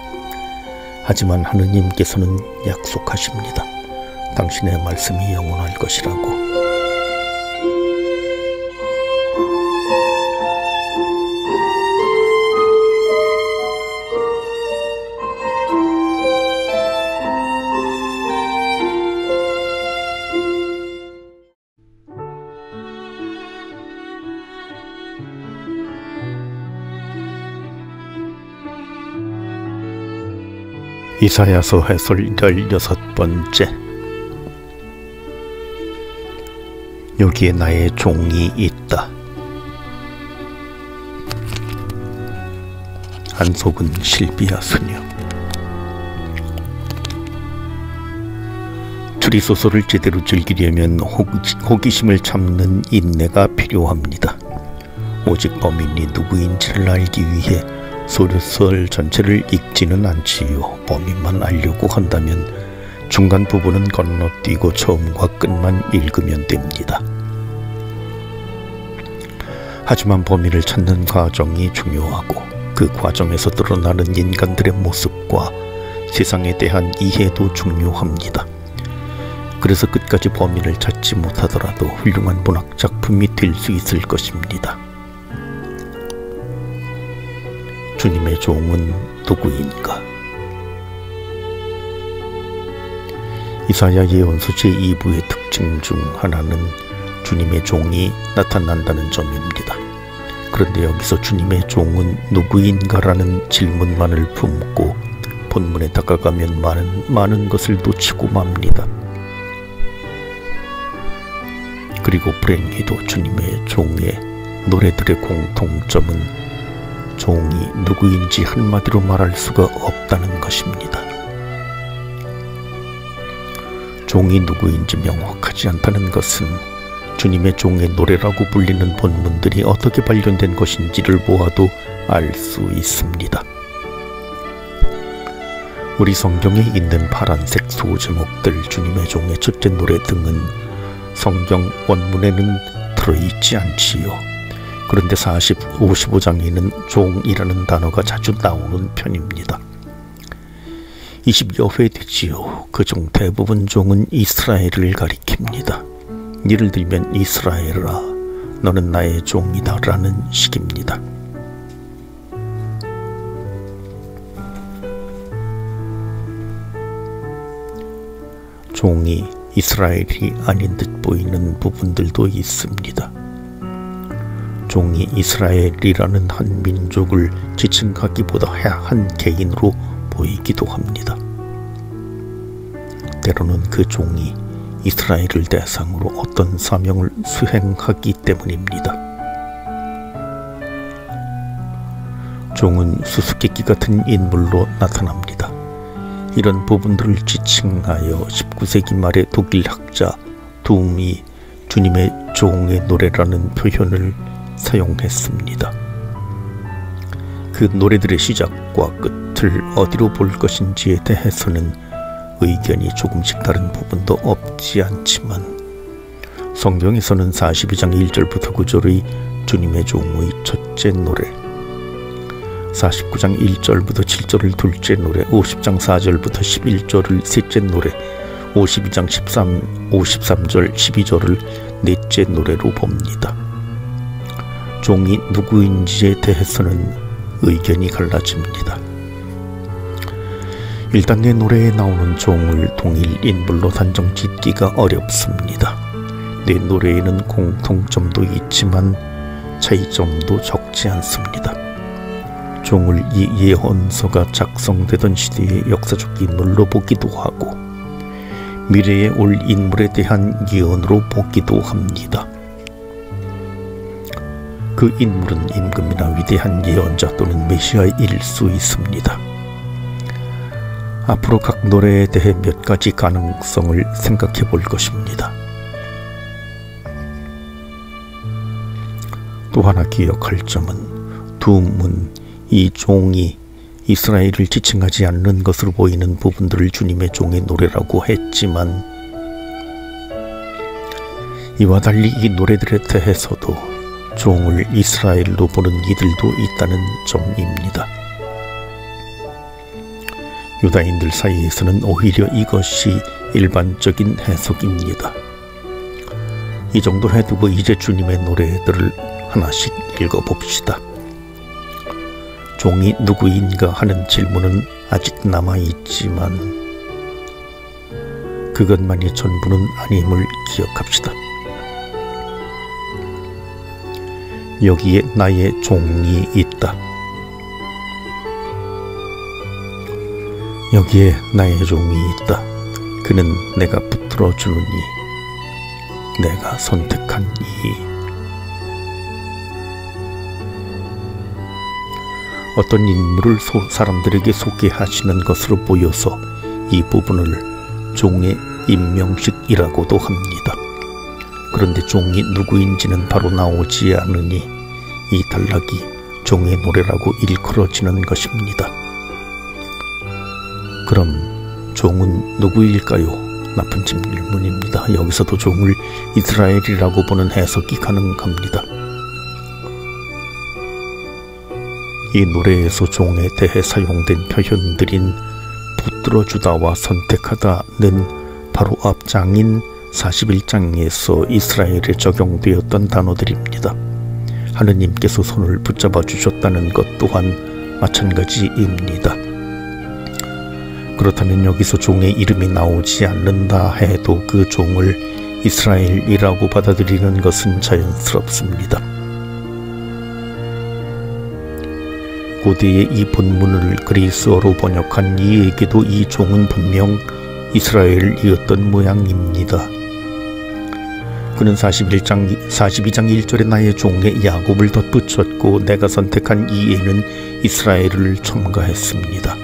Speaker 1: 하지만 하느님께서는 약속하십니다. 당신의 말씀이 영원할 것이라고. 이사야서 해설 16번째. 여기에 나의 종이 있다. 안속은 실비야 소녀. 추리소설을 제대로 즐기려면 호기심을 참는 인내가 필요합니다. 오직 범인이 누구인지를 알기 위해 소설 전체를 읽지는 않지요. 범인만 알려고 한다면 중간 부분은 건너뛰고 처음과 끝만 읽으면 됩니다. 하지만 범인을 찾는 과정이 중요하고 그 과정에서 드러나는 인간들의 모습과 세상에 대한 이해도 중요합니다. 그래서 끝까지 범인을 찾지 못하더라도 훌륭한 문학 작품이 될 수 있을 것입니다. 주님의 종은 누구인가? 이사야 예언서 제2부의 특징 중 하나는 주님의 종이 나타난다는 점입니다. 그런데 여기서 주님의 종은 누구인가라는 질문만을 품고 본문에 다가가면 많은 것을 놓치고 맙니다. 그리고 불행히도 주님의 종의 노래들의 공통점은 종이 누구인지 한마디로 말할 수가 없다는 것입니다. 종이 누구인지 명확하지 않다는 것은 주님의 종의 노래라고 불리는 본문들이 어떻게 발견된 것인지를 보아도 알 수 있습니다. 우리 성경에 있는 파란색 소제목들, 주님의 종의 첫째 노래 등은 성경 원문에는 들어있지 않지요. 그런데 55장에는 종이라는 단어가 자주 나오는 편입니다. 20여 회 되지요. 그중 대부분 종은 이스라엘을 가리킵니다. 예를 들면 이스라엘아 너는 나의 종이다 라는 식입니다. 종이 이스라엘이 아닌 듯 보이는 부분들도 있습니다. 종이 이스라엘이라는 한 민족을 지칭하기보다 한 개인으로 보이기도 합니다. 때로는 그 종이 이스라엘을 대상으로 어떤 사명을 수행하기 때문입니다. 종은 수수께끼 같은 인물로 나타납니다. 이런 부분들을 지칭하여 19세기 말에 독일 학자 둠이 주님의 종의 노래라는 표현을 사용했습니다. 그 노래들의 시작과 끝을 어디로 볼 것인지에 대해서는 의견이 조금씩 다른 부분도 없지 않지만 성경에서는 42장 1절부터 9절의 주님의 종의 첫째 노래, 49장 1절부터 7절을 둘째 노래, 50장 4절부터 11절을 셋째 노래, 52장 53절 12절을 넷째 노래로 봅니다. 종이 누구인지에 대해서는 의견이 갈라집니다. 일단 내 노래에 나오는 종을 동일 인물로 단정 짓기가 어렵습니다. 내 노래에는 공통점도 있지만 차이점도 적지 않습니다. 종을 이 예언서가 작성되던 시대의 역사적 인물로 보기도 하고 미래에 올 인물에 대한 예언으로 보기도 합니다. 그 인물은 임금이나 위대한 예언자 또는 메시아일 수 있습니다. 앞으로 각 노래에 대해 몇 가지 가능성을 생각해 볼 것입니다. 또 하나 기억할 점은 둠은 이 종이 이스라엘을 지칭하지 않는 것으로 보이는 부분들을 주님의 종의 노래라고 했지만 이와 달리 이 노래들에 대해서도 종을 이스라엘로 보는 이들도 있다는 점입니다. 유다인들 사이에서는 오히려 이것이 일반적인 해석입니다. 이 정도 해두고 이제 주님의 노래들을 하나씩 읽어봅시다. 종이 누구인가 하는 질문은 아직 남아있지만 그것만이 전부는 아님을 기억합시다. 여기에 나의 종이 있다. 여기에 나의 종이 있다. 그는 내가 붙들어 주느니 내가 선택한 이. 어떤 인물을 사람들에게 소개하시는 것으로 보여서 이 부분을 종의 임명식이라고도 합니다. 그런데 종이 누구인지는 바로 나오지 않으니 이 단락이 종의 노래라고 일컬어지는 것입니다. 그럼 종은 누구일까요? 나쁜 질문입니다. 여기서도 종을 이스라엘이라고 보는 해석이 가능합니다. 이 노래에서 종에 대해 사용된 표현들인 붙들어주다와 선택하다는 바로 앞장인 41장에서 이스라엘에 적용되었던 단어들입니다. 하느님께서 손을 붙잡아 주셨다는 것 또한 마찬가지입니다. 그렇다면 여기서 종의 이름이 나오지 않는다 해도 그 종을 이스라엘이라고 받아들이는 것은 자연스럽습니다. 고대의 이 본문을 그리스어로 번역한 이에게도 이 종은 분명 이스라엘이었던 모양입니다. 그는 42장 1절에 나의 종의 야곱을 덧붙였고 내가 선택한 이에는 이스라엘을 첨가했습니다.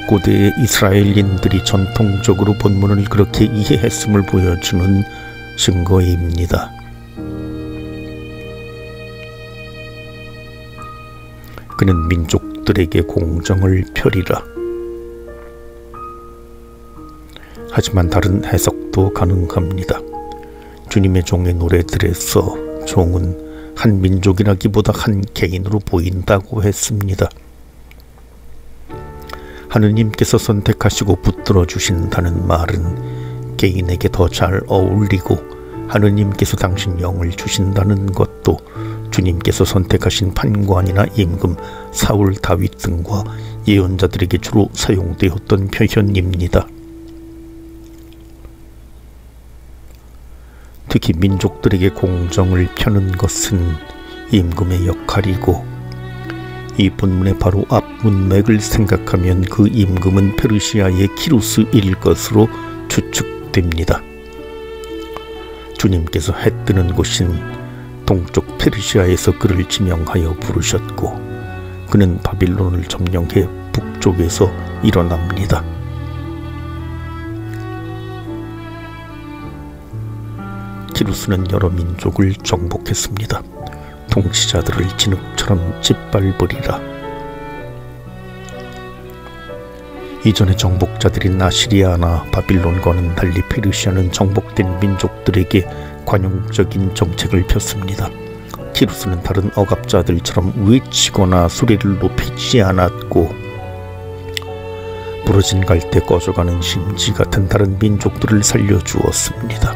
Speaker 1: 고대의 이스라엘인들이 전통적으로 본문을 그렇게 이해했음을 보여주는 증거입니다. 그는 민족들에게 공정을 펴리라. 하지만 다른 해석도 가능합니다. 주님의 종의 노래들에서 종은 한 민족이라기보다 한 개인으로 보인다고 했습니다. 하느님께서 선택하시고 붙들어 주신다는 말은 개인에게 더 잘 어울리고 하느님께서 당신 영을 주신다는 것도 주님께서 선택하신 판관이나 임금, 사울, 다윗 등과 예언자들에게 주로 사용되었던 표현입니다. 특히 민족들에게 공정을 펴는 것은 임금의 역할이고 이 본문의 바로 앞 문맥을 생각하면 그 임금은 페르시아의 키루스일 것으로 추측됩니다. 주님께서 해 뜨는 곳인 동쪽 페르시아에서 그를 지명하여 부르셨고 그는 바빌론을 점령해 북쪽에서 일어납니다. 키루스는 여러 민족을 정복했습니다. 통치자들을 진흙처럼 짓밟으리라. 이전의 정복자들인 아시리아나 바빌론과는 달리 페르시아는 정복된 민족들에게 관용적인 정책을 폈습니다. 키루스는 다른 억압자들처럼 외치거나 소리를 높이지 않았고 부러진 갈대 꺼져가는 심지 같은 다른 민족들을 살려주었습니다.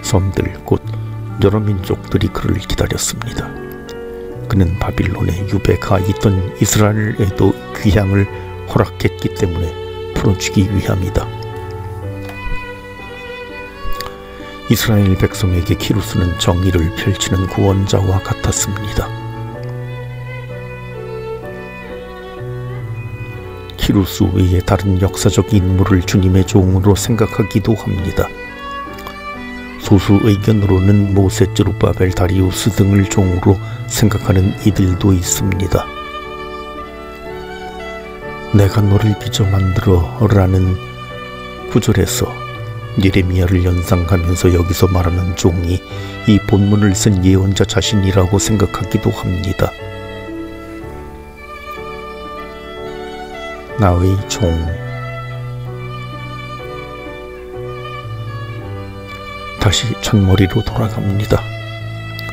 Speaker 1: 섬들 곧 여러 민족들이 그를 기다렸습니다. 그는 바빌론에 유배가 있던 이스라엘에도 귀향을 허락했기 때문에 풀어주기 위함이다. 이스라엘 백성에게 키루스는 정의를 펼치는 구원자와 같았습니다. 키루스 외에 다른 역사적 인물을 주님의 종으로 생각하기도 합니다. 소수 의견으로는 모세, 스룹바벨, 다리우스 등을 종으로 생각하는 이들도 있습니다. 내가 너를 빚어 만들어 라는 구절에서 예레미야를 연상하면서 여기서 말하는 종이 이 본문을 쓴 예언자 자신이라고 생각하기도 합니다. 나의 종. 다시 첫머리로 돌아갑니다.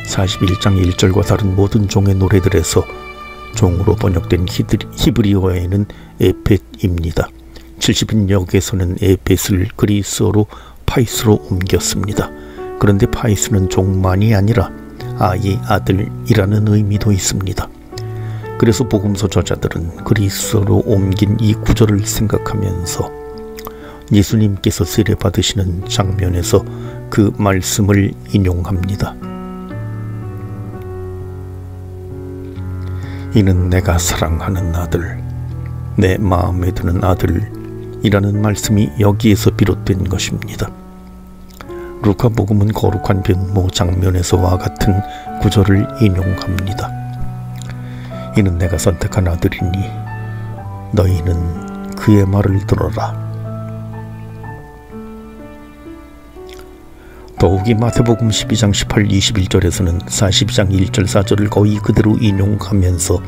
Speaker 1: 41장 1절과 다른 모든 종의 노래들에서 종으로 번역된 히브리어에는 에펫입니다. 70인역에서는 에펫을 그리스어로 파이스로 옮겼습니다. 그런데 파이스는 종만이 아니라 아의 아들이라는 의미도 있습니다. 그래서 복음서 저자들은 그리스어로 옮긴 이 구절을 생각하면서 예수님께서 세례 받으시는 장면에서 그 말씀을 인용합니다. 이는 내가 사랑하는 아들, 내 마음에 드는 아들이라는 말씀이 여기에서 비롯된 것입니다. 루카복음은 거룩한 변모 장면에서와 같은 구절을 인용합니다. 이는 내가 선택한 아들이니 너희는 그의 말을 들어라. 더욱이 마태복음 12장 18, 21절에서는 42장 1절 4절을 거의 그대로 인용하면서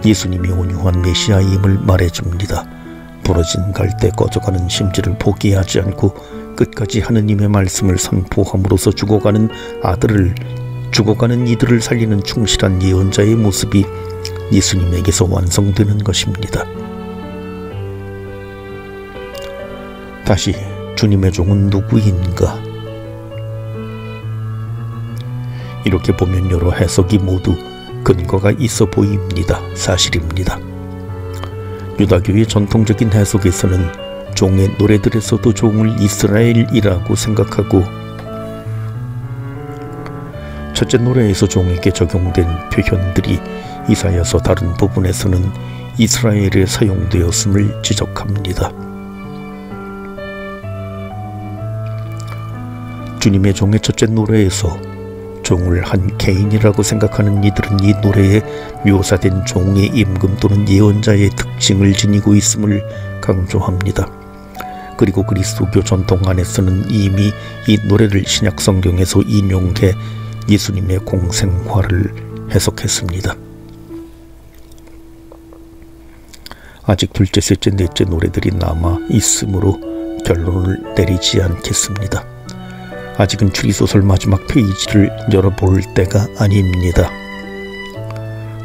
Speaker 1: 예수님이 온유한 메시아임을 말해줍니다. 부러진 갈대 꺼져가는 심지를 포기하지 않고 끝까지 하느님의 말씀을 선포함으로써 죽어가는 이들을 살리는 충실한 예언자의 모습이 예수님에게서 완성되는 것입니다. 다시 주님의 종은 누구인가? 이렇게 보면 여러 해석이 모두 근거가 있어 보입니다. 사실입니다. 유다교의 전통적인 해석에서는 종의 노래들에서도 종을 이스라엘이라고 생각하고 첫째 노래에서 종에게 적용된 표현들이 이사야서 다른 부분에서는 이스라엘에 사용되었음을 지적합니다. 주님의 종의 첫째 노래에서 종을 한 개인이라고 생각하는 이들은 이 노래에 묘사된 종의 임금 또는 예언자의 특징을 지니고 있음을 강조합니다. 그리고 그리스도교 전통 안에서는 이미 이 노래를 신약 성경에서 인용해 예수님의 공생활을 해석했습니다. 아직 둘째, 셋째, 넷째 노래들이 남아 있으므로 결론을 내리지 않겠습니다. 아직은 추리소설 마지막 페이지를 열어볼 때가 아닙니다.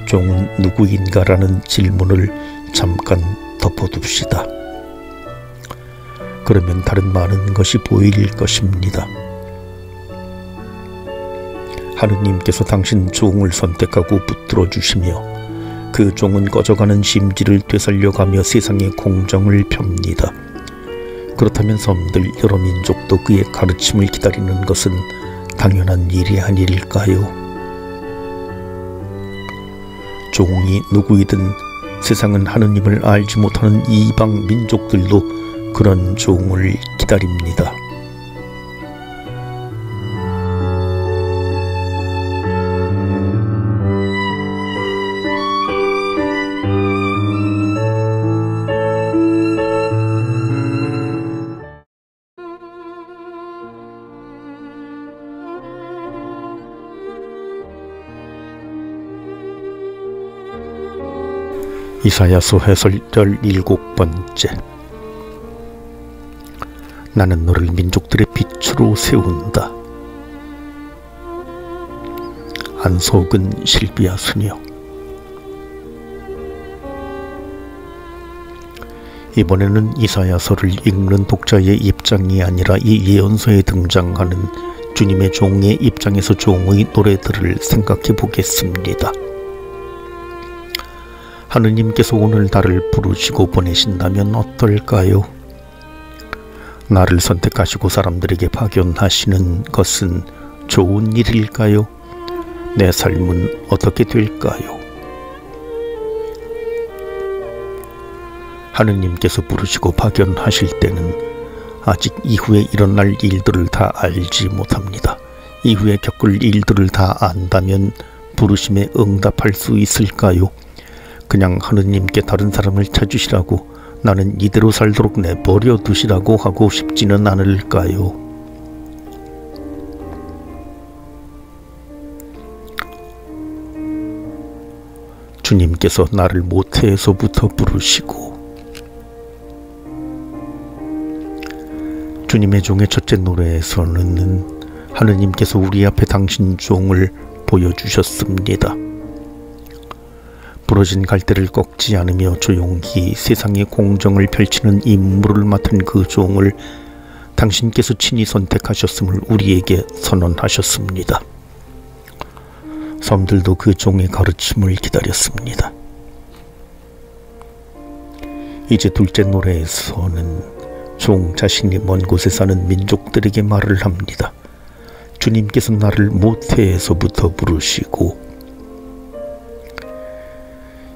Speaker 1: 종은 누구인가라는 질문을 잠깐 덮어둡시다. 그러면 다른 많은 것이 보일 것입니다. 하느님께서 당신 종을 선택하고 붙들어 주시며 그 종은 꺼져가는 심지를 되살려가며 세상의 공정을 펴니다. 그렇다면 섬들 여러 민족도 그의 가르침을 기다리는 것은 당연한 일이 아닐까요? 종이 누구이든 세상은 하느님을 알지 못하는 이방 민족들도 그런 종을 기다립니다. 이사야서 해설절 7번째. 나는 너를 민족들의 빛으로 세운다. 안석은 실비아 수녀. 이번에는 이사야서를 읽는 독자의 입장이 아니라 이 예언서에 등장하는 주님의 종의 입장에서 종의 노래들을 생각해 보겠습니다. 하느님께서 오늘 나를 부르시고 보내신다면 어떨까요? 나를 선택하시고 사람들에게 파견하시는 것은 좋은 일일까요? 내 삶은 어떻게 될까요? 하느님께서 부르시고 파견하실 때는 아직 이후에 일어날 일들을 다 알지 못합니다. 이후에 겪을 일들을 다 안다면 부르심에 응답할 수 있을까요? 그냥 하느님께 다른 사람을 찾으시라고 나는 이대로 살도록 내버려 두시라고 하고 싶지는 않을까요? 주님께서 나를 모태에서부터 부르시고 주님의 종의 첫째 노래에서는 하느님께서 우리 앞에 당신 종을 보여주셨습니다. 부러진 갈대를 꺾지 않으며 조용히 세상의 공정을 펼치는 임무를 맡은 그 종을 당신께서 친히 선택하셨음을 우리에게 선언하셨습니다. 섬들도 그 종의 가르침을 기다렸습니다. 이제 둘째 노래에서는 종 자신이 먼 곳에 사는 민족들에게 말을 합니다. 주님께서 나를 모태에서부터 부르시고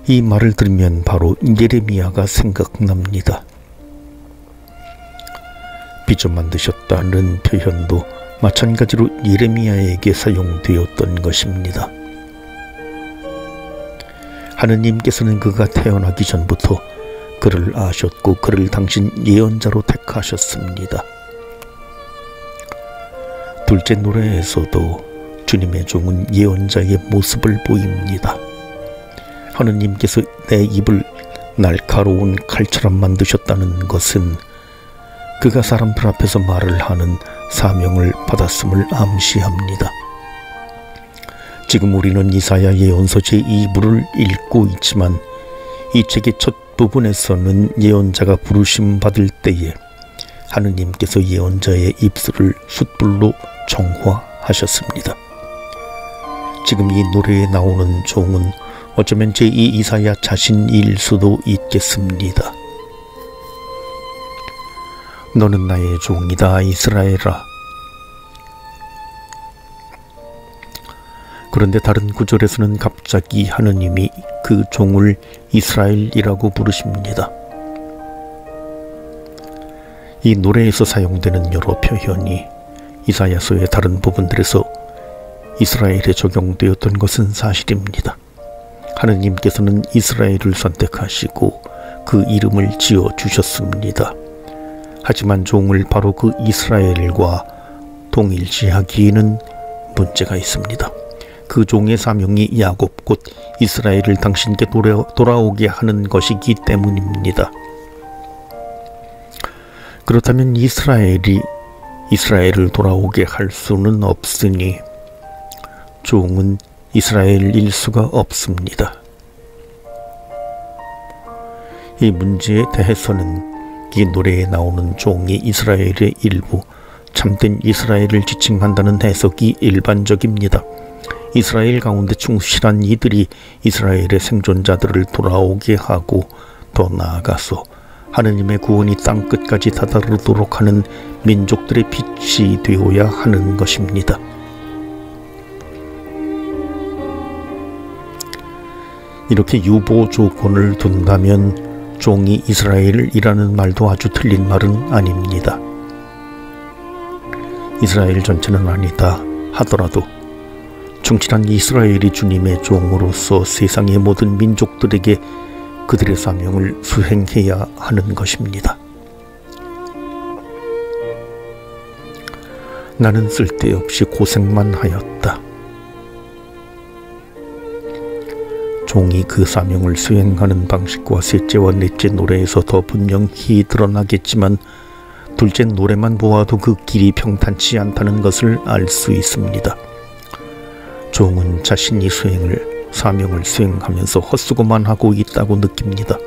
Speaker 1: 이 말을 들으면 바로 예레미야가 생각납니다. 빚을 만드셨다는 표현도 마찬가지로 예레미야에게 사용되었던 것입니다. 하느님께서는 그가 태어나기 전부터 그를 아셨고 그를 당신 예언자로 택하셨습니다. 둘째 노래에서도 주님의 종은 예언자의 모습을 보입니다. 하느님께서 내 입을 날카로운 칼처럼 만드셨다는 것은 그가 사람들 앞에서 말을 하는 사명을 받았음을 암시합니다. 지금 우리는 이사야 예언서 제2부를 읽고 있지만 이 책의 첫 부분에서는 예언자가 부르심 받을 때에 하느님께서 예언자의 입술을 숯불로 정화하셨습니다. 지금 이 노래에 나오는 종은 어쩌면 제2 이사야 자신일 수도 있겠습니다. 너는 나의 종이다 이스라엘아. 그런데 다른 구절에서는 갑자기 하느님이 그 종을 이스라엘이라고 부르십니다. 이 노래에서 사용되는 여러 표현이 이사야서의 다른 부분들에서 이스라엘에 적용되었던 것은 사실입니다. 하느님께서는 이스라엘을 선택하시고 그 이름을 지어 주셨습니다. 하지만 종을 바로 그 이스라엘과 동일시하기에는 문제가 있습니다. 그 종의 사명이 야곱 곧 이스라엘을 당신께 돌아오게 하는 것이기 때문입니다. 그렇다면 이스라엘이 이스라엘을 돌아오게 할 수는 없으니 종은 이스라엘일 수가 없습니다. 이 문제에 대해서는 이 노래에 나오는 종이 이스라엘의 일부, 참된 이스라엘을 지칭한다는 해석이 일반적입니다. 이스라엘 가운데 충실한 이들이 이스라엘의 생존자들을 돌아오게 하고 더 나아가서 하느님의 구원이 땅끝까지 다다르도록 하는 민족들의 빛이 되어야 하는 것입니다. 이렇게 유보 조건을 둔다면 종이 이스라엘이라는 말도 아주 틀린 말은 아닙니다. 이스라엘 전체는 아니다 하더라도 충실한 이스라엘이 주님의 종으로서 세상의 모든 민족들에게 그들의 사명을 수행해야 하는 것입니다. 나는 쓸데없이 고생만 하였다. 종이 그 사명을 수행하는 방식과 셋째와 넷째 노래에서 더 분명히 드러나겠지만 둘째 노래만 보아도 그 길이 평탄치 않다는 것을 알 수 있습니다. 종은 자신이 사명을 수행하면서 헛수고만 하고 있다고 느낍니다.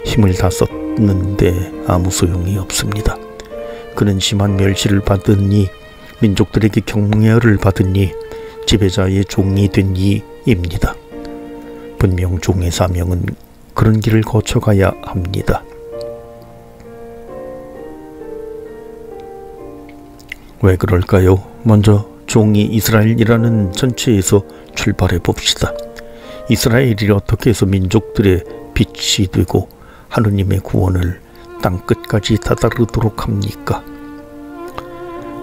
Speaker 1: 힘을 다 썼는데 아무 소용이 없습니다. 그는 심한 멸시를 받으니 민족들에게 경멸을 받으니 지배자의 종이 된 이입니다. 분명 종의 사명은 그런 길을 거쳐가야 합니다. 왜 그럴까요? 먼저 종이 이스라엘이라는 전체에서 출발해 봅시다. 이스라엘이 어떻게 해서 민족들의 빛이 되고 하느님의 구원을 땅끝까지 다다르도록 합니까?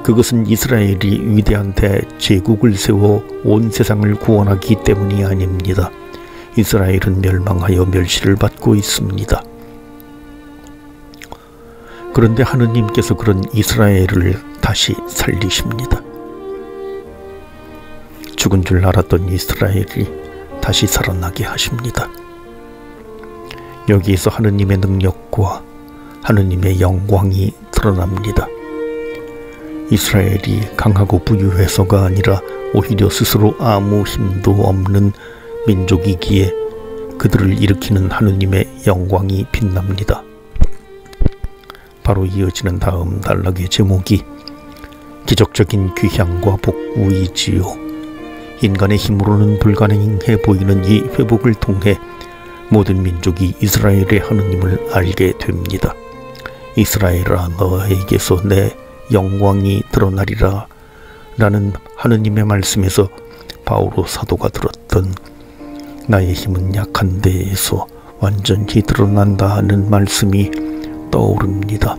Speaker 1: 그것은 이스라엘이 위대한 대제국을 세워 온 세상을 구원하기 때문이 아닙니다. 이스라엘은 멸망하여 멸시를 받고 있습니다. 그런데 하느님께서 그런 이스라엘을 다시 살리십니다. 죽은 줄 알았던 이스라엘이 다시 살아나게 하십니다. 여기에서 하느님의 능력과 하느님의 영광이 드러납니다. 이스라엘이 강하고 부유해서가 아니라 오히려 스스로 아무 힘도 없는 민족이기에 그들을 일으키는 하느님의 영광이 빛납니다. 바로 이어지는 다음 단락의 제목이 기적적인 귀향과 복구이지요. 인간의 힘으로는 불가능해 보이는 이 회복을 통해 모든 민족이 이스라엘의 하느님을 알게 됩니다. 이스라엘아, 너에게서 내 영광이 드러나리라 라는 하느님의 말씀에서 바오로 사도가 들었던 나의 힘은 약한 데에서 완전히 드러난다 하는 말씀이 떠오릅니다.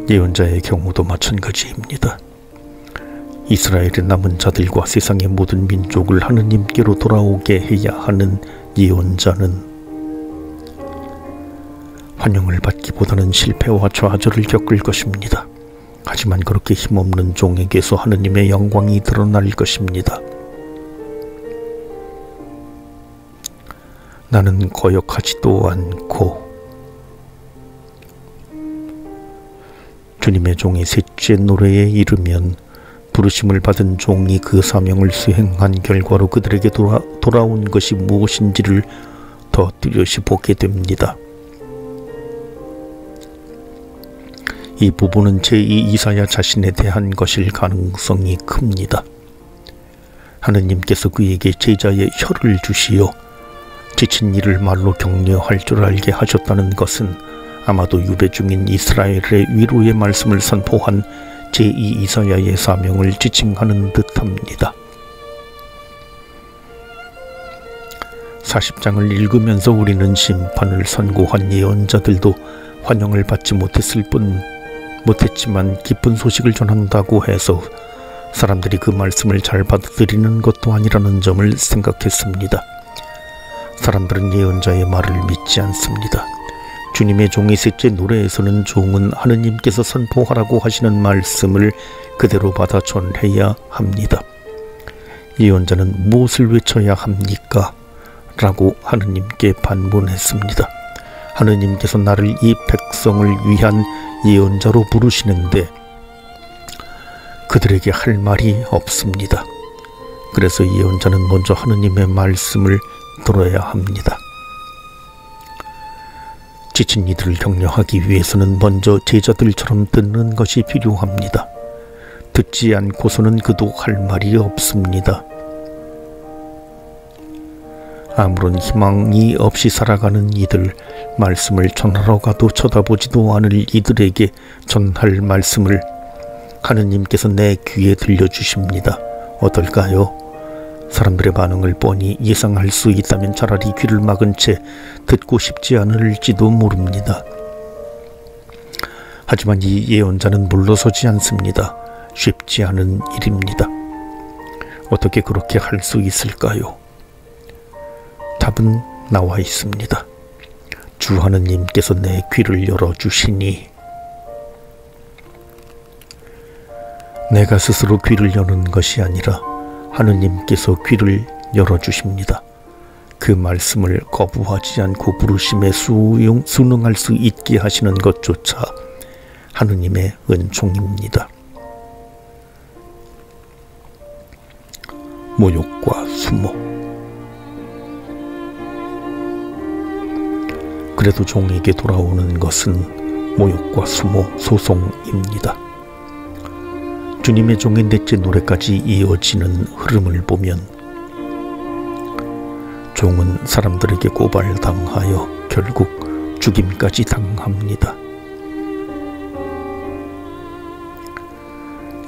Speaker 1: 예언자의 경우도 마찬가지입니다. 이스라엘의 남은 자들과 세상의 모든 민족을 하느님께로 돌아오게 해야 하는 예언자는 환영을 받기보다는 실패와 좌절을 겪을 것입니다. 하지만 그렇게 힘없는 종에게서 하느님의 영광이 드러날 것입니다. 나는 거역하지도 않고 주님의 종이 셋째 노래에 이르면 부르심을 받은 종이 그 사명을 수행한 결과로 그들에게 돌아온 것이 무엇인지를 더 뚜렷이 보게 됩니다. 이 부분은 제2 이사야 자신에 대한 것일 가능성이 큽니다. 하느님께서 그에게 제자의 혀를 주시어 지친 이를 말로 격려할 줄 알게 하셨다는 것은 아마도 유배 중인 이스라엘의 위로의 말씀을 선포한 제2 이사야의 사명을 지칭하는 듯합니다. 40장을 읽으면서 우리는 심판을 선고한 예언자들도 환영을 받지 못했지만 기쁜 소식을 전한다고 해서 사람들이 그 말씀을 잘 받아들이는 것도 아니라는 점을 생각했습니다. 사람들은 예언자의 말을 믿지 않습니다. 주님의 종의 셋째 노래에서는 종은 하느님께서 선포하라고 하시는 말씀을 그대로 받아 전해야 합니다. 예언자는 무엇을 외쳐야 합니까? 라고 하느님께 반문했습니다. 하느님께서 나를 이 백성을 위한 예언자로 부르시는데 그들에게 할 말이 없습니다. 그래서 예언자는 먼저 하느님의 말씀을 들어야 합니다. 지친 이들을 격려하기 위해서는 먼저 제자들처럼 듣는 것이 필요합니다. 듣지 않고서는 그도 할 말이 없습니다. 아무런 희망이 없이 살아가는 이들, 말씀을 전하러 가도 쳐다보지도 않을 이들에게 전할 말씀을 하느님께서 내 귀에 들려주십니다. 어떨까요? 사람들의 반응을 뻔히 예상할 수 있다면 차라리 귀를 막은 채 듣고 싶지 않을지도 모릅니다. 하지만 이 예언자는 물러서지 않습니다. 쉽지 않은 일입니다. 어떻게 그렇게 할 수 있을까요? 답은 나와 있습니다. 주 하느님께서 내 귀를 열어주시니 내가 스스로 귀를 여는 것이 아니라 하느님께서 귀를 열어주십니다. 그 말씀을 거부하지 않고 부르심에 순응할 수 있게 하시는 것조차 하느님의 은총입니다. 모욕과 수모. 그래도 종에게 돌아오는 것은 모욕과 수모, 소송입니다. 주님의 종의 넷째 노래까지 이어지는 흐름을 보면 종은 사람들에게 고발당하여 결국 죽임까지 당합니다.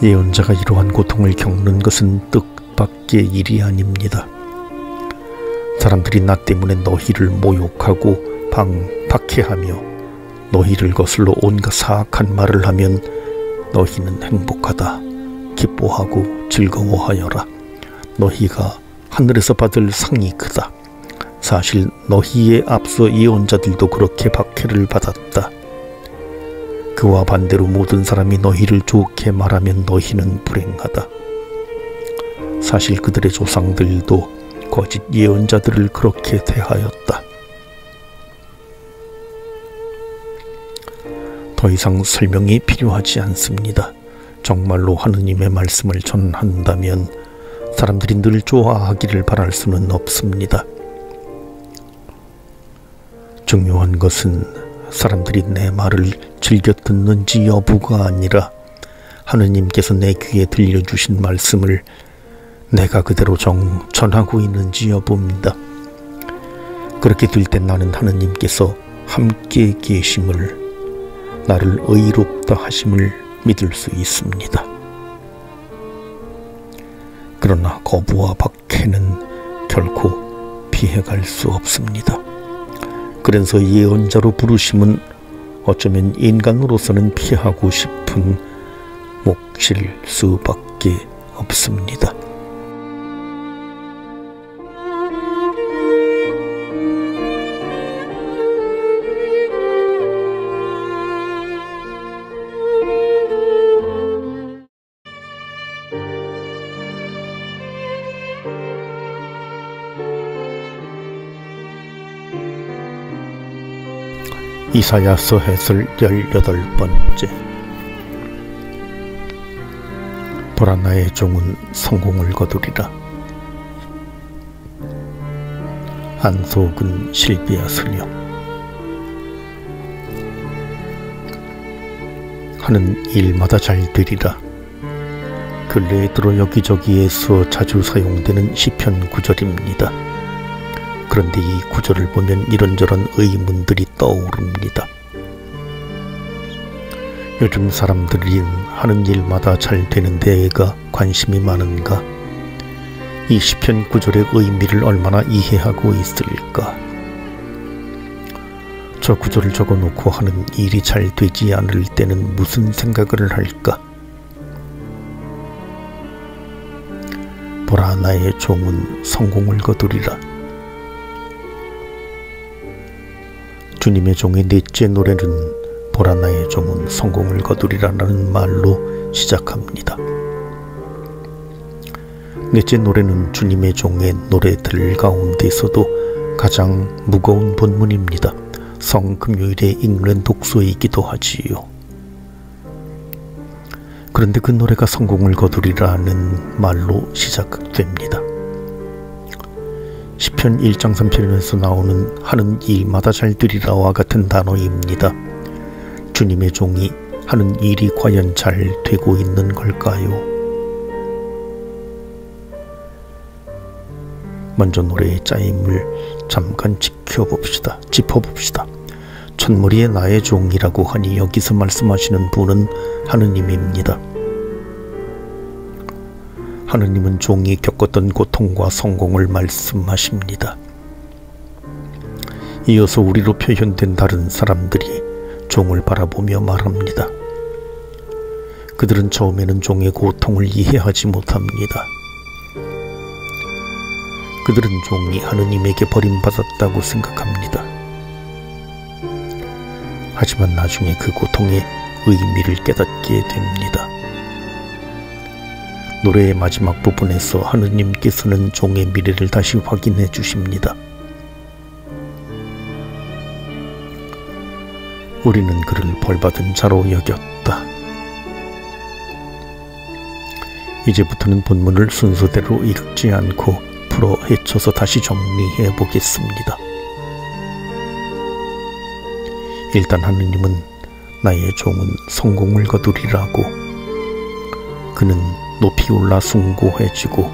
Speaker 1: 예언자가 이러한 고통을 겪는 것은 뜻밖의 일이 아닙니다. 사람들이 나 때문에 너희를 모욕하고 박해하며 너희를 거슬러 온갖 사악한 말을 하면 너희는 행복하다. 기뻐하고 즐거워하여라. 너희가 하늘에서 받을 상이 크다. 사실 너희에 앞서 예언자들도 그렇게 박해를 받았다. 그와 반대로 모든 사람이 너희를 좋게 말하면 너희는 불행하다. 사실 그들의 조상들도 거짓 예언자들을 그렇게 대하였다. 더 이상 설명이 필요하지 않습니다. 정말로 하느님의 말씀을 전한다면 사람들이 늘 좋아하기를 바랄 수는 없습니다. 중요한 것은 사람들이 내 말을 즐겨 듣는지 여부가 아니라 하느님께서 내 귀에 들려주신 말씀을 내가 그대로 전하고 있는지 여부입니다. 그렇게 될 때 나는 하느님께서 함께 계심을, 나를 의롭다 하심을 믿을 수 있습니다. 그러나 거부와 박해는 결코 피해갈 수 없습니다. 그래서 예언자로 부르심은 어쩌면 인간으로서는 피하고 싶은 몫일 수밖에 없습니다. 이사야서 해설 18번째. 보라, 나의 종은 성공을 거두리라. 안속은 실비하으며 하는 일마다 잘 되리라. 근래에 들어 여기저기에서 자주 사용되는 시편 구절입니다. 그런데 이 구절을 보면 이런저런 의문들이 떠오릅니다. 요즘 사람들이 하는 일마다 잘 되는 데에가 관심이 많은가? 이 시편 구절의 의미를 얼마나 이해하고 있을까? 저 구절을 적어놓고 하는 일이 잘 되지 않을 때는 무슨 생각을 할까? 보라, 나의 종은 성공을 거두리라. 주님의 종의 넷째 노래는 보라, 나의 종은 성공을 거두리라는 말로 시작합니다. 넷째 노래는 주님의 종의 노래들 가운데서도 가장 무거운 본문입니다. 성금요일에 읽는 독서이기도 하지요. 그런데 그 노래가 성공을 거두리라는 말로 시작됩니다. 시편 1장 3편에서 나오는 하는 일마다 잘 되리라와 같은 단어입니다. 주님의 종이 하는 일이 과연 잘 되고 있는 걸까요? 먼저 노래의 짜임을 잠깐 짚어봅시다. 첫머리에 나의 종이라고 하니 여기서 말씀하시는 분은 하느님입니다. 하느님은 종이 겪었던 고통과 성공을 말씀하십니다. 이어서 우리로 표현된 다른 사람들이 종을 바라보며 말합니다. 그들은 처음에는 종의 고통을 이해하지 못합니다. 그들은 종이 하느님에게 버림받았다고 생각합니다. 하지만 나중에 그 고통의 의미를 깨닫게 됩니다. 노래의 마지막 부분에서 하느님께서는 종의 미래를 다시 확인해 주십니다. 우리는 그를 벌받은 자로 여겼다. 이제부터는 본문을 순서대로 읽지 않고 풀어 헤쳐서 다시 정리해 보겠습니다. 일단 하느님은 나의 종은 성공을 거두리라고, 그는 높이 올라 숭고해지고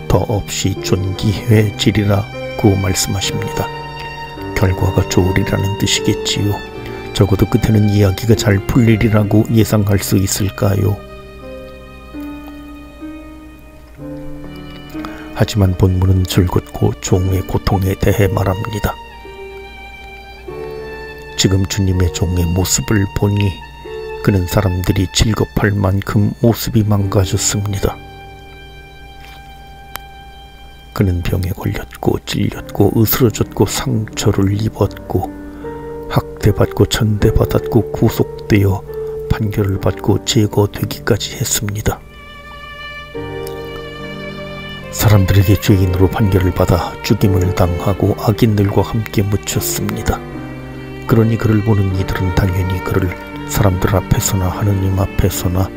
Speaker 1: 더없이 존귀해지리라고 말씀하십니다. 결과가 좋으리라는 뜻이겠지요. 적어도 끝에는 이야기가 잘 풀리리라고 예상할 수 있을까요? 하지만 본문은 즐겁고 종의 고통에 대해 말합니다. 지금 주님의 종의 모습을 보니 그는 사람들이 질겁할 만큼 모습이 망가졌습니다. 그는 병에 걸렸고 찔렸고 으스러졌고 상처를 입었고 학대받고 천대받았고 구속되어 판결을 받고 제거되기까지 했습니다. 사람들에게 죄인으로 판결을 받아 죽임을 당하고 악인들과 함께 묻혔습니다. 그러니 그를 보는 이들은 당연히 그를 사람들 앞에서나 하느님 앞에서나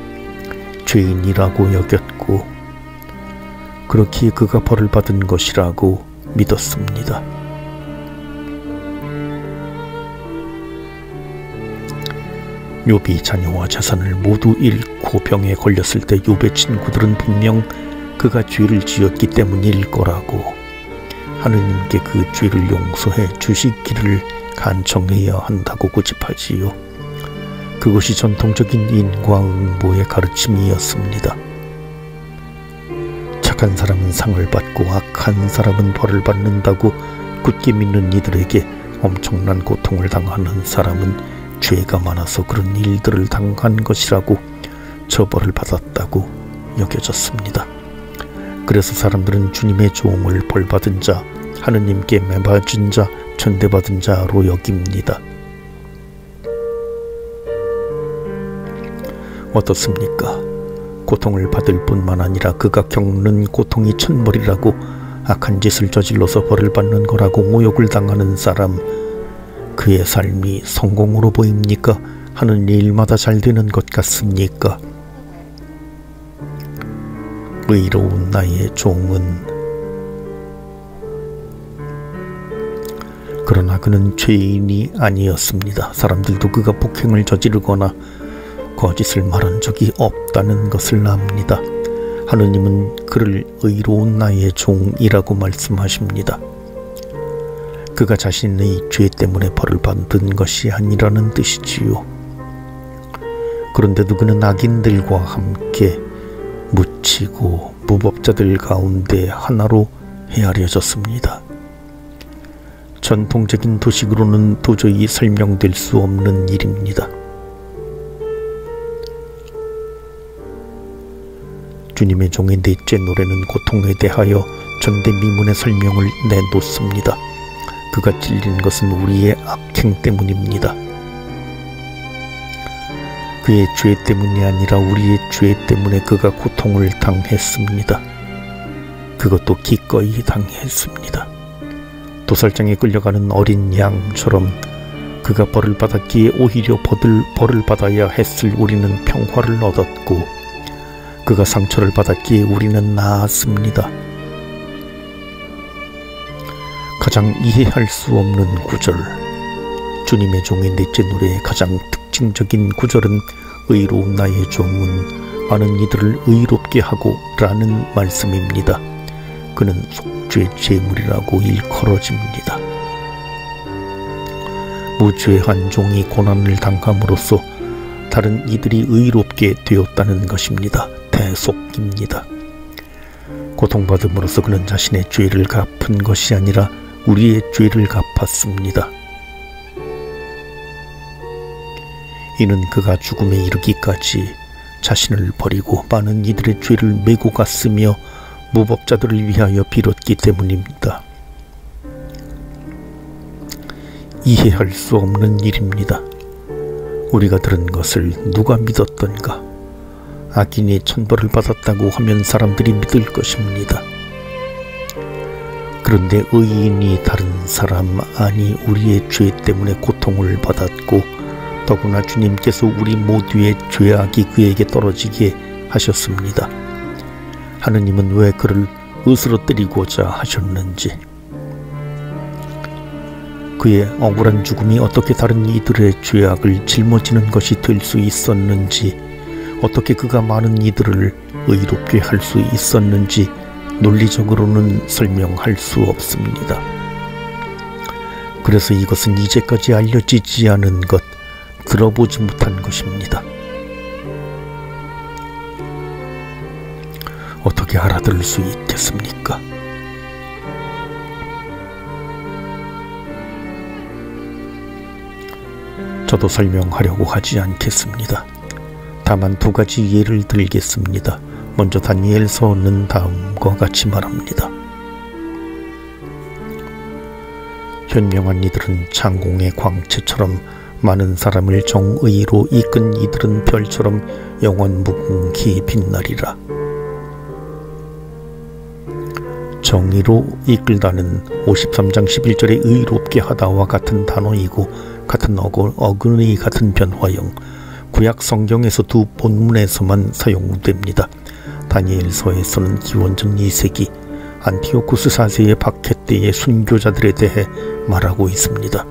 Speaker 1: 죄인이라고 여겼고, 그렇기에 그가 벌을 받은 것이라고 믿었습니다. 욥이 자녀와 자산을 모두 잃고 병에 걸렸을 때 욥의 친구들은 분명 그가 죄를 지었기 때문일 거라고, 하느님께 그 죄를 용서해 주시기를 간청해야 한다고 고집하지요. 그것이 전통적인 인과응보의 가르침이었습니다. 착한 사람은 상을 받고 악한 사람은 벌을 받는다고 굳게 믿는 이들에게 엄청난 고통을 당하는 사람은 죄가 많아서 그런 일들을 당한 것이라고 처벌을 받았다고 여겨졌습니다. 그래서 사람들은 주님의 종을 벌받은 자, 하느님께 매맞은 자, 천대받은 자로 여깁니다. 어떻습니까? 고통을 받을 뿐만 아니라 그가 겪는 고통이 천벌이라고, 악한 짓을 저질러서 벌을 받는 거라고 모욕을 당하는 사람, 그의 삶이 성공으로 보입니까? 하는 일마다 잘 되는 것 같습니까? 의로운 나의 종은, 그러나 그는 죄인이 아니었습니다. 사람들도 그가 폭행을 저지르거나 거짓을 말한 적이 없다는 것을 압니다. 하느님은 그를 의로운 나의 종이라고 말씀하십니다. 그가 자신의 죄 때문에 벌을 받은 것이 아니라는 뜻이지요. 그런데도 그는 악인들과 함께 묻히고 무법자들 가운데 하나로 헤아려졌습니다. 전통적인 도식으로는 도저히 설명될 수 없는 일입니다. 주님의 종의 넷째 노래는 고통에 대하여 전대미문의 설명을 내놓습니다. 그가 찔린 것은 우리의 악행 때문입니다. 그의 죄 때문이 아니라 우리의 죄 때문에 그가 고통을 당했습니다. 그것도 기꺼이 당했습니다. 도살장에 끌려가는 어린 양처럼 그가 벌을 받았기에 오히려 벌을 받아야 했을 우리는 평화를 얻었고, 그가 상처를 받았기에 우리는 나았습니다. 가장 이해할 수 없는 구절, 주님의 종의 넷째 노래의 가장 특징적인 구절은 의로운 나의 종은 많은 이들을 의롭게 하고 라는 말씀입니다. 그는 속죄 제물이라고 일컬어집니다. 무죄한 종이 고난을 당함으로써 다른 이들이 의롭게 되었다는 것입니다. 대속입니다. 고통받음으로써 그는 자신의 죄를 갚은 것이 아니라 우리의 죄를 갚았습니다. 이는 그가 죽음에 이르기까지 자신을 버리고 많은 이들의 죄를 메고 갔으며 무법자들을 위하여 빌었기 때문입니다. 이해할 수 없는 일입니다. 우리가 들은 것을 누가 믿었던가? 악인이 천벌을 받았다고 하면 사람들이 믿을 것입니다. 그런데 의인이 다른 사람, 아니 우리의 죄 때문에 고통을 받았고, 더구나 주님께서 우리 모두의 죄악이 그에게 떨어지게 하셨습니다. 하느님은 왜 그를 으스러뜨리고자 하셨는지, 그의 억울한 죽음이 어떻게 다른 이들의 죄악을 짊어지는 것이 될 수 있었는지, 어떻게 그가 많은 이들을 의롭게 할 수 있었는지 논리적으로는 설명할 수 없습니다. 그래서 이것은 이제까지 알려지지 않은 것, 들어보지 못한 것입니다. 어떻게 알아들을 수 있겠습니까? 저도 설명하려고 하지 않겠습니다. 다만 두 가지 예를 들겠습니다. 먼저 다니엘서는 다음과 같이 말합니다. 현명한 이들은 창공의 광채처럼, 많은 사람을 정의로 이끈 이들은 별처럼 영원 무궁히 빛나리라. 정의로 이끌다는 53장 11절의 의롭게 하다와 같은 단어이고, 같은 어근의 같은 변화형, 구약 성경에서 두 본문에서만 사용됩니다. 다니엘서에서는 기원전 2세기 안티오쿠스 4세의 박해 때의 순교자들에 대해 말하고 있습니다.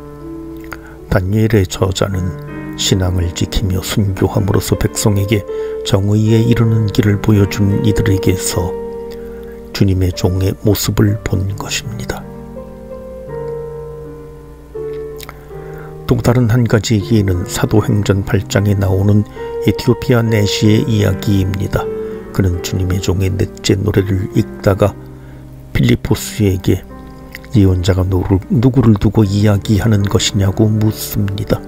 Speaker 1: 다니엘의 저자는 신앙을 지키며 순교함으로써 백성에게 정의에 이르는 길을 보여준 이들에게서 주님의 종의 모습을 본 것입니다. 또 다른 한 가지 예는 사도행전 8장에 나오는 에티오피아 내시의 이야기입니다. 그는 주님의 종의 넷째 노래를 읽다가 필리포스에게 예언자가 누구를 두고 이야기하는 것이냐고 묻습니다.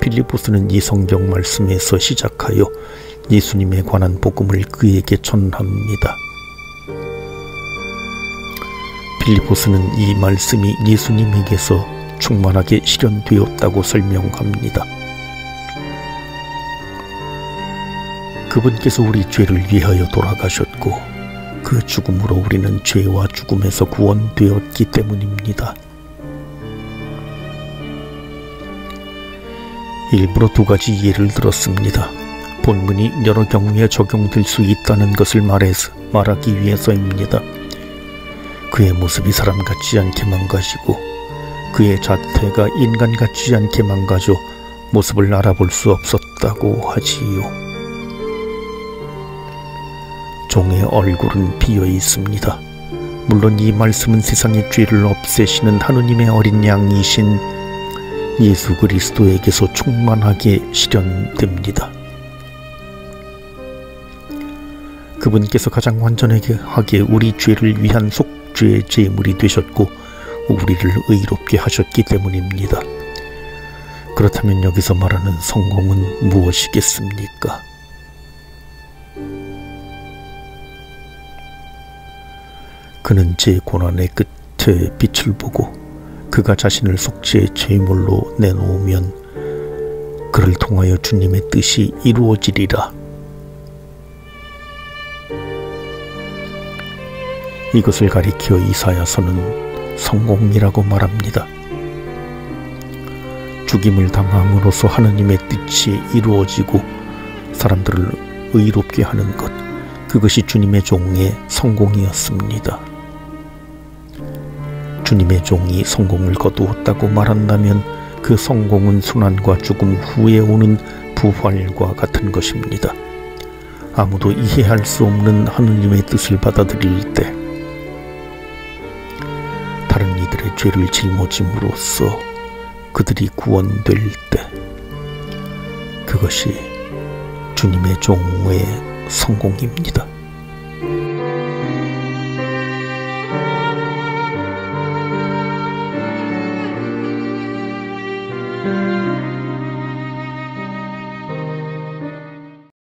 Speaker 1: 필리포스는 이 성경 말씀에서 시작하여 예수님에 관한 복음을 그에게 전합니다. 빌리포스는 이 말씀이 예수님에게서 충만하게 실현되었다고 설명합니다. 그분께서 우리 죄를 위하여 돌아가셨고 그 죽음으로 우리는 죄와 죽음에서 구원되었기 때문입니다. 일부러 두 가지 예를 들었습니다. 본문이 여러 경우에 적용될 수 있다는 것을 말하기 위해서입니다. 그의 모습이 사람 같지 않게 망가지고 그의 자태가 인간 같지 않게 망가져 모습을 알아볼 수 없었다고 하지요. 종의 얼굴은 비어 있습니다. 물론 이 말씀은 세상의 죄를 없애시는 하느님의 어린 양이신 예수 그리스도에게서 충만하게 실현됩니다. 그분께서 가장 완전하게 우리 죄를 위한 속죄 제물이 되셨고 우리를 의롭게 하셨기 때문입니다. 그렇다면 여기서 말하는 성공은 무엇이겠습니까? 그는 제 고난의 끝에 빛을 보고 그가 자신을 속죄 제물로 내놓으면 그를 통하여 주님의 뜻이 이루어지리라. 이것을 가리켜 이사야서는 성공이라고 말합니다. 죽임을 당함으로써 하느님의 뜻이 이루어지고 사람들을 의롭게 하는 것, 그것이 주님의 종의 성공이었습니다. 주님의 종이 성공을 거두었다고 말한다면 그 성공은 순환과 죽음 후에 오는 부활과 같은 것입니다. 아무도 이해할 수 없는 하느님의 뜻을 받아들일 때, 다른 이들의 죄를 짊어짐으로써 그들이 구원될 때, 그것이 주님의 종의 성공입니다.